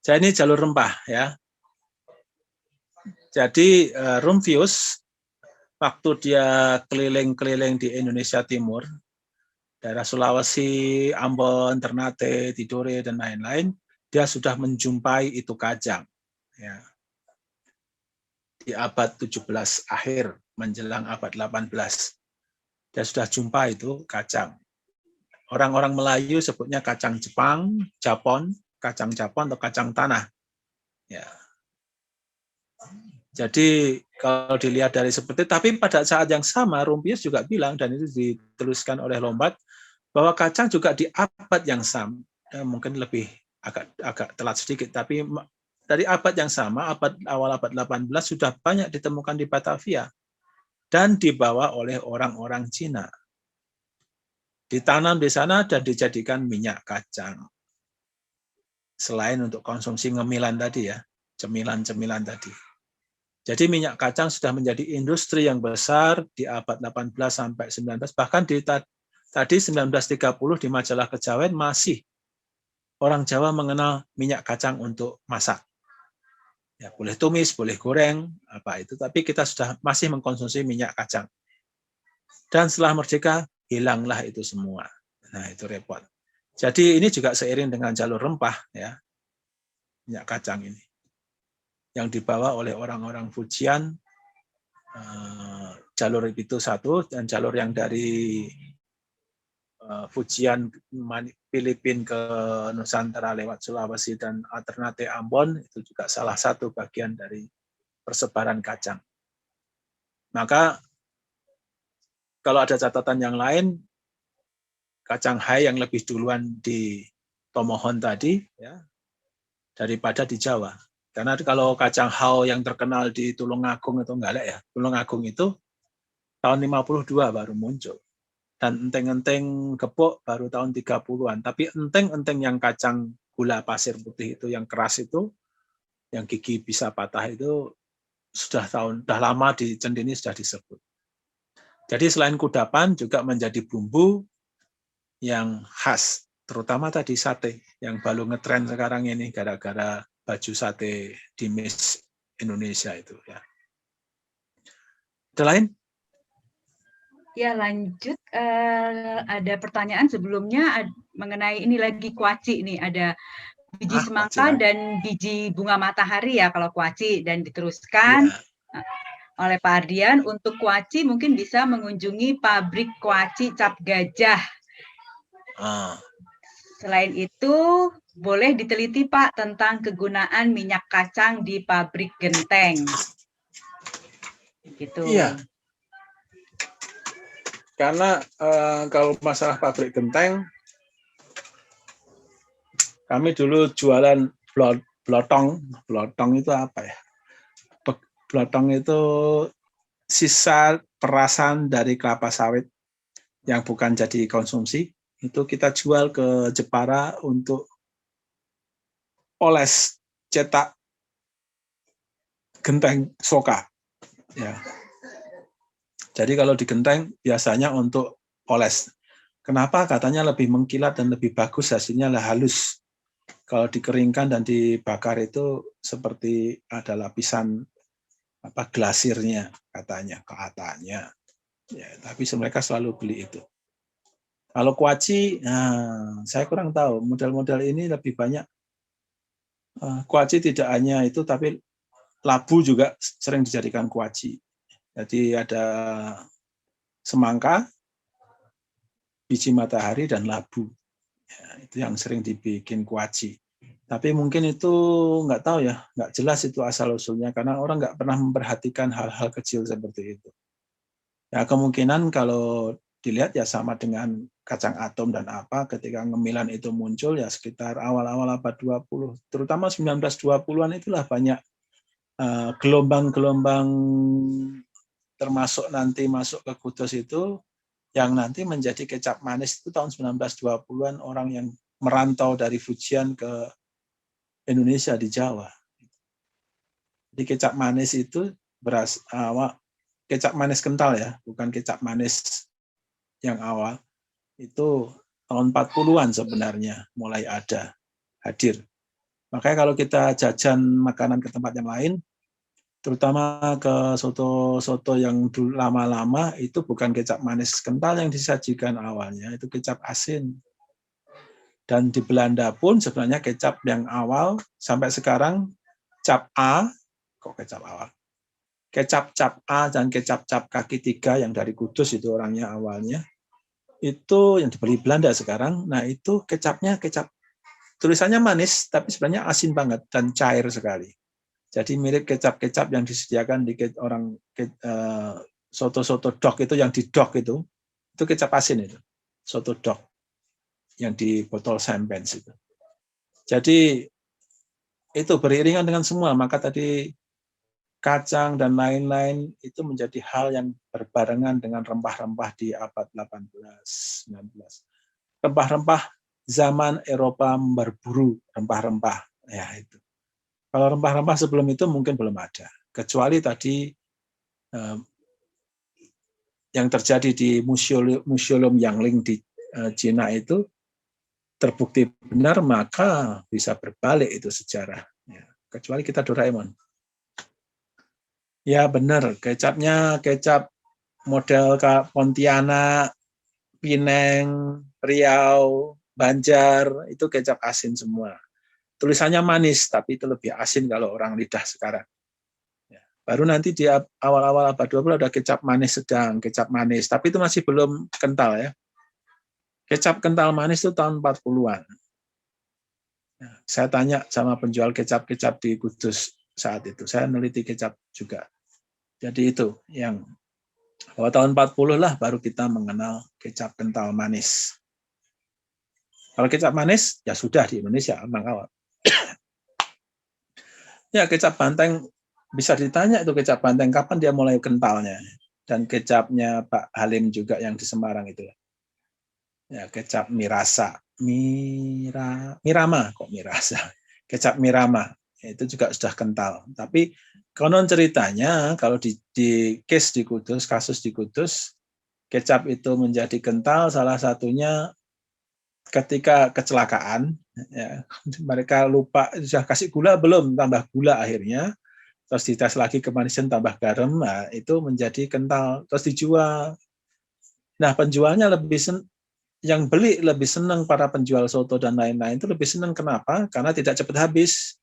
Jadi ini jalur rempah ya. Jadi Rumphius waktu dia keliling-keliling di Indonesia Timur, daerah Sulawesi, Ambon, Ternate, Tidore dan lain-lain, dia sudah menjumpai itu kacang. Ya. Di abad 17 akhir menjelang abad 18. Dia sudah jumpa itu kacang. Orang-orang Melayu sebutnya kacang Jepang, Japon, kacang Japon atau kacang tanah. Ya. Jadi kalau dilihat dari seperti, tapi pada saat yang sama Rumphius juga bilang, dan itu dituliskan oleh Lombard, bahwa kacang juga di abad yang sama, mungkin lebih agak telat sedikit, tapi dari abad yang sama, awal abad 18 sudah banyak ditemukan di Batavia dan dibawa oleh orang-orang Cina. Ditanam di sana dan dijadikan minyak kacang. Selain untuk konsumsi ngemilan tadi ya, cemilan-cemilan tadi. Jadi minyak kacang sudah menjadi industri yang besar di abad 18 sampai 19, bahkan di tadi 1930 di majalah Kejawen masih orang Jawa mengenal minyak kacang untuk masak. Ya, boleh tumis, boleh goreng, apa itu, tapi kita sudah masih mengkonsumsi minyak kacang. Dan setelah merdeka, hilanglah itu semua. Nah, itu repot. Jadi ini juga seiring dengan jalur rempah, ya, minyak kacang ini. Yang dibawa oleh orang-orang Fujian, jalur itu satu, dan jalur yang dari Fujian Filipina ke Nusantara lewat Sulawesi dan Ternate Ambon itu juga salah satu bagian dari persebaran kacang. Maka kalau ada catatan yang lain, kacang hai yang lebih duluan di Tomohon tadi ya daripada di Jawa. Karena kalau kacang hao yang terkenal di Tulungagung itu enggak ada ya. Tulungagung itu tahun 52 baru muncul. Dan enteng-enteng gepuk baru tahun 30-an. Tapi enteng-enteng yang kacang gula pasir putih itu yang keras itu, yang gigi bisa patah itu sudah lama di Centini sudah disebut. Jadi selain kudapan juga menjadi bumbu yang khas, terutama tadi sate yang baru ngetren sekarang ini gara-gara baju sate di Miss Indonesia itu ya. Ada lain? Ya, lanjut. Ada pertanyaan sebelumnya mengenai ini lagi kuaci nih. Ada biji semangka dan biji bunga matahari ya kalau kuaci, dan diteruskan oleh Pak Ardian. Untuk kuaci mungkin bisa mengunjungi pabrik kuaci Cap Gajah. Selain itu, boleh diteliti Pak tentang kegunaan minyak kacang di pabrik genteng. Gitu. Iya. Karena kalau masalah pabrik genteng, kami dulu jualan blotong. Blotong itu apa ya? Blotong itu sisa perasan dari kelapa sawit yang bukan jadi konsumsi. Itu kita jual ke Jepara untuk oles cetak genteng soka. Ya. Jadi kalau di genteng biasanya untuk oles. Kenapa? Katanya lebih mengkilat dan lebih bagus, hasilnya lah halus. Kalau dikeringkan dan dibakar itu seperti ada lapisan glasirnya katanya. Ya, tapi mereka selalu beli itu. Kalau kuaci, saya kurang tahu. Model-model ini lebih banyak. Kuaci tidak hanya itu, tapi labu juga sering dijadikan kuaci. Jadi ada semangka, biji matahari, dan labu. Ya, itu yang sering dibikin kuaci. Tapi mungkin itu nggak tahu ya, nggak jelas itu asal-usulnya, karena orang nggak pernah memperhatikan hal-hal kecil seperti itu. Ya kemungkinan kalau dilihat ya sama dengan kacang atom dan apa, ketika ngemilan itu muncul ya sekitar awal-awal abad 20, terutama 1920-an itulah banyak gelombang-gelombang termasuk nanti masuk ke Kudus itu, yang nanti menjadi kecap manis itu tahun 1920-an, orang yang merantau dari Fujian ke Indonesia di Jawa. Jadi kecap manis itu kecap manis kental ya, bukan kecap manis yang awal. Itu tahun 40-an sebenarnya mulai hadir. Makanya kalau kita jajan makanan ke tempat yang lain, terutama ke soto yang dulu lama-lama, itu bukan kecap manis kental yang disajikan awalnya, itu kecap asin. Dan di Belanda pun sebenarnya kecap yang awal sampai sekarang cap A, kok kecap awal? Kecap cap A dan kecap cap kaki 3 yang dari Kudus itu orangnya awalnya, itu yang dibeli Belanda sekarang. Nah itu kecapnya kecap tulisannya manis, tapi sebenarnya asin banget dan cair sekali. Jadi mirip kecap-kecap yang disediakan di orang soto-soto dok itu, yang di dok itu kecap asin itu, soto dok yang di botol Champagne itu. Jadi itu beriringan dengan semua, maka tadi kacang dan lain-lain itu menjadi hal yang berbarengan dengan rempah-rempah di abad 18-19. Rempah-rempah zaman Eropa berburu rempah-rempah, ya itu. Kalau rempah-rempah sebelum itu mungkin belum ada, kecuali tadi yang terjadi di Museum Yangling di Cina itu terbukti benar, maka bisa berbalik itu sejarah. Ya, kecuali kita Doraemon. Ya benar, kecapnya kecap model Pontianak, Pineng, Riau, Banjar, itu kecap asin semua. Tulisannya manis, tapi itu lebih asin kalau orang lidah sekarang. Ya, baru nanti di awal-awal abad 20 ada kecap manis sedang, kecap manis, tapi itu masih belum kental ya. Kecap kental manis itu tahun 40-an. Nah, saya tanya sama penjual kecap-kecap di Kudus saat itu. Saya meneliti kecap juga. Jadi itu yang bahwa tahun 40 lah baru kita mengenal kecap kental manis. Kalau kecap manis ya sudah di Indonesia memang awal. Ya kecap Banteng bisa ditanya itu, kecap Banteng kapan dia mulai kentalnya. Dan kecapnya Pak Halim juga yang di Semarang itu. Ya kecap Mirasa. Mirama kok Mirasa. Kecap Mirama itu juga sudah kental. Tapi konon ceritanya kalau di case di Kudus, kasus di Kudus, kecap itu menjadi kental salah satunya ketika kecelakaan, ya, mereka lupa sudah kasih gula belum, tambah gula akhirnya, terus dites lagi kemanisen tambah garam, nah, itu menjadi kental, terus dijual. Nah, penjualnya yang beli lebih senang, para penjual soto dan lain-lain itu lebih senang. Kenapa? Karena tidak cepat habis.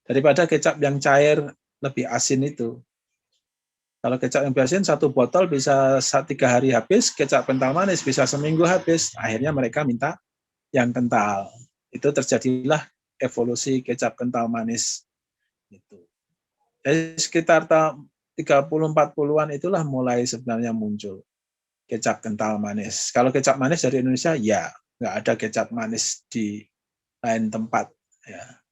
Daripada kecap yang cair, lebih asin itu. Kalau kecap yang asin, 1 botol bisa 3 hari habis, kecap kental manis bisa seminggu habis. Akhirnya mereka minta yang kental. Itu terjadilah evolusi kecap kental manis. Itu. Jadi sekitar tahun 30-40-an itulah mulai sebenarnya muncul kecap kental manis. Kalau kecap manis dari Indonesia, ya nggak ada kecap manis di lain tempat. Ya.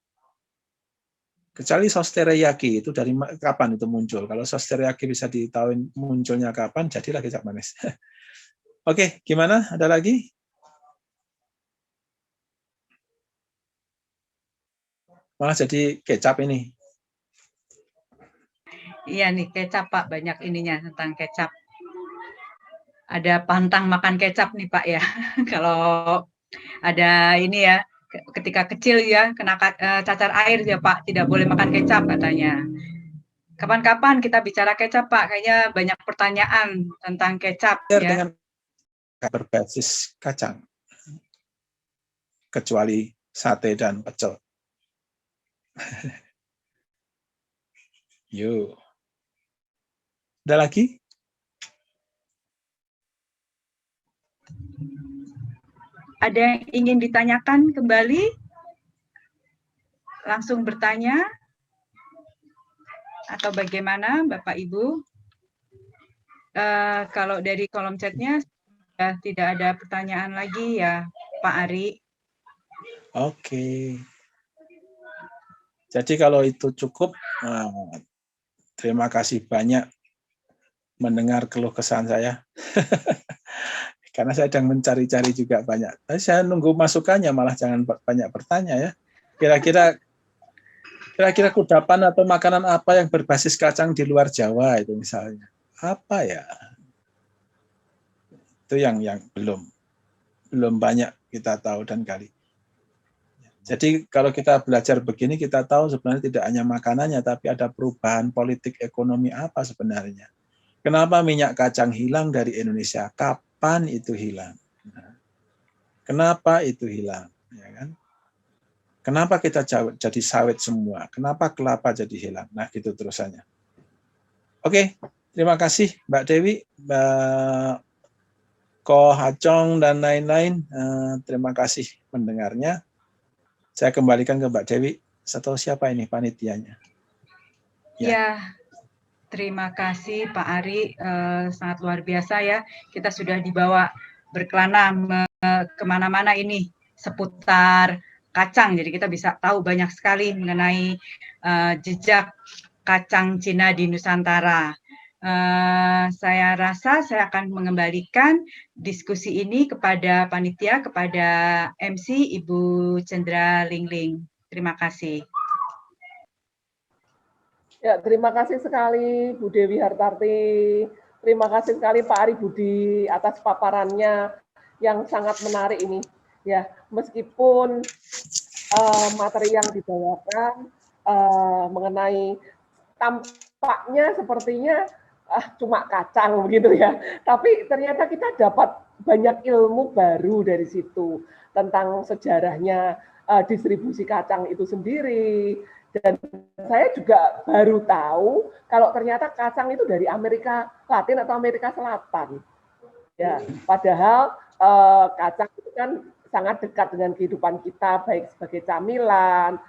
Kecuali sos teriyaki, itu dari kapan itu muncul? Kalau sos teriyaki bisa ditahuin munculnya kapan, jadilah kecap manis. Oke, gimana? Ada lagi? Malah jadi kecap ini. Iya nih, kecap Pak, banyak ininya tentang kecap. Ada pantang makan kecap nih Pak ya. Kalau ada ini ya, ketika kecil ya, kena cacar air ya Pak, tidak boleh makan kecap katanya. Kapan-kapan kita bicara kecap Pak, kayaknya banyak pertanyaan tentang kecap ya. Dengan berbasis kacang. Kecuali sate dan pecel. Yuk. Ada lagi? Ada yang ingin ditanyakan kembali? Langsung bertanya? Atau bagaimana Bapak Ibu? Kalau dari kolom chatnya sudah tidak ada pertanyaan lagi ya Pak Ari. Oke. Jadi kalau itu cukup, terima kasih banyak mendengar keluh kesah saya. Karena saya sedang mencari-cari juga banyak. Tapi saya nunggu masukannya, malah jangan banyak bertanya ya. Kira-kira kudapan atau makanan apa yang berbasis kacang di luar Jawa itu misalnya. Apa ya? Itu yang belum banyak kita tahu dan kali. Jadi kalau kita belajar begini, kita tahu sebenarnya tidak hanya makanannya, tapi ada perubahan politik ekonomi apa sebenarnya. Kenapa minyak kacang hilang dari Indonesia? Kapan itu hilang? Kenapa itu hilang? Ya kan? Kenapa kita jadi sawit semua? Kenapa kelapa jadi hilang? Nah, gitu terusannya. Oke, terima kasih Mbak Dewi, Mbak Ko Hacong, dan lain-lain. Terima kasih mendengarnya. Saya kembalikan ke Mbak Dewi. Atau siapa ini panitianya? Ya, terima kasih Pak Ari. Sangat luar biasa ya. Kita sudah dibawa berkelana kemana-mana ini seputar kacang. Jadi kita bisa tahu banyak sekali mengenai jejak kacang Cina di Nusantara. Saya rasa saya akan mengembalikan diskusi ini kepada panitia, kepada MC Ibu Cendra Lingling. Terima kasih. Ya, terima kasih sekali Bu Dewi Hartarti. Terima kasih sekali Pak Ari Budi atas paparannya yang sangat menarik ini. Ya, meskipun materi yang dibawakan mengenai tampaknya sepertinya cuma kacang begitu ya. Tapi ternyata kita dapat banyak ilmu baru dari situ tentang sejarahnya distribusi kacang itu sendiri. Dan saya juga baru tahu kalau ternyata kacang itu dari Amerika Latin atau Amerika Selatan. Ya, padahal kacang itu kan sangat dekat dengan kehidupan kita, baik sebagai camilan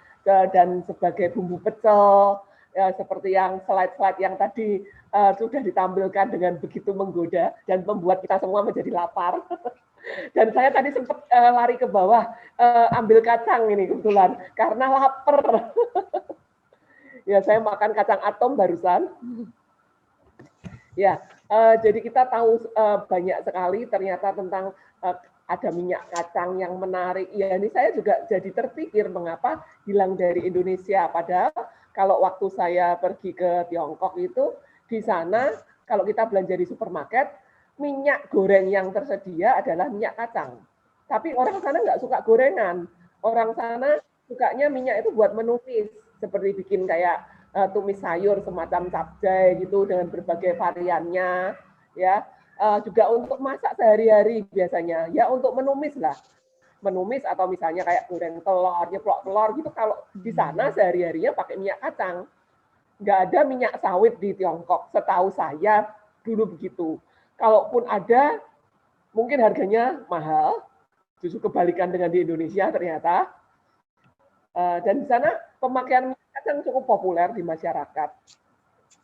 dan sebagai bumbu pecel. Ya, seperti yang slide-slide yang tadi sudah ditampilkan dengan begitu menggoda dan membuat kita semua menjadi lapar. Dan saya tadi sempat lari ke bawah ambil kacang ini kebetulan karena lapar. Ya, saya makan kacang atom barusan. Ya, jadi kita tahu banyak sekali ternyata tentang ada minyak kacang yang menarik. Ya, ini saya juga jadi terpikir mengapa hilang dari Indonesia. Padahal kalau waktu saya pergi ke Tiongkok itu, di sana kalau kita belanja di supermarket, minyak goreng yang tersedia adalah minyak kacang. Tapi orang sana nggak suka gorengan. Orang sana sukanya minyak itu buat menumis, seperti bikin kayak tumis sayur semacam capcay gitu dengan berbagai variannya, ya. Juga untuk masak sehari-hari biasanya, ya untuk menumis lah, menumis atau misalnya kayak goreng telur, nyeplok telur gitu. Kalau di sana sehari-harinya pakai minyak kacang, nggak ada minyak sawit di Tiongkok, setahu saya dulu begitu. Kalaupun ada, mungkin harganya mahal, justru kebalikan dengan di Indonesia ternyata. Dan di sana pemakaian minyak kacang cukup populer di masyarakat.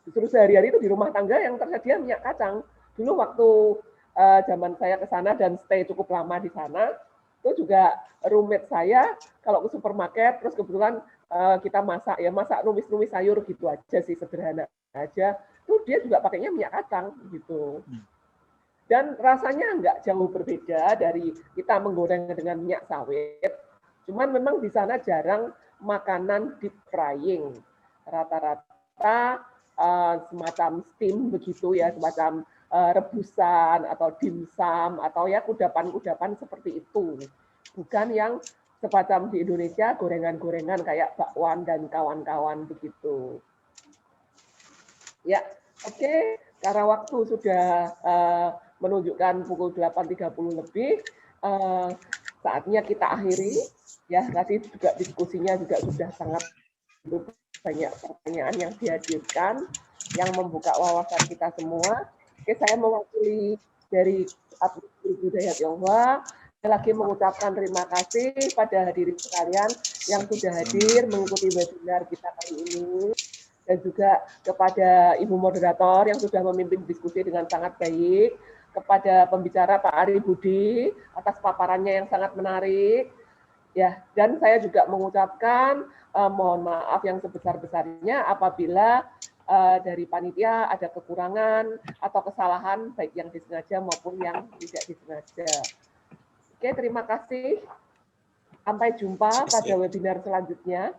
Justru sehari-hari itu di rumah tangga yang tersedia minyak kacang. Dulu waktu zaman saya ke sana dan stay cukup lama di sana, itu juga roommate saya kalau ke supermarket, terus kebetulan kita masak numis-numis sayur gitu aja sih, sederhana aja. Itu dia juga pakainya minyak kacang gitu. Dan rasanya nggak jauh berbeda dari kita menggoreng dengan minyak sawit. Cuman memang di sana jarang makanan deep frying. Rata-rata semacam steam begitu ya, semacam rebusan atau dimsum atau ya kudapan-kudapan seperti itu. Bukan yang semacam di Indonesia gorengan-gorengan kayak bakwan dan kawan-kawan begitu. Ya, oke. Karena waktu sudah menunjukkan pukul 8.30 lebih, saatnya kita akhiri. Ya, tadi juga diskusinya juga sudah sangat banyak pertanyaan yang dihadirkan, yang membuka wawasan kita semua. Oke, saya mewakili dari Guru Budaya Tionghoa, saya lagi mengucapkan terima kasih pada hadirin sekalian yang sudah hadir mengikuti webinar kita kali ini, dan juga kepada Ibu Moderator yang sudah memimpin diskusi dengan sangat baik, kepada pembicara Pak Ari Budi atas paparannya yang sangat menarik. Ya, dan saya juga mengucapkan mohon maaf yang sebesar-besarnya apabila dari panitia ada kekurangan atau kesalahan baik yang disengaja maupun yang tidak disengaja. Oke, terima kasih. Sampai jumpa pada webinar selanjutnya.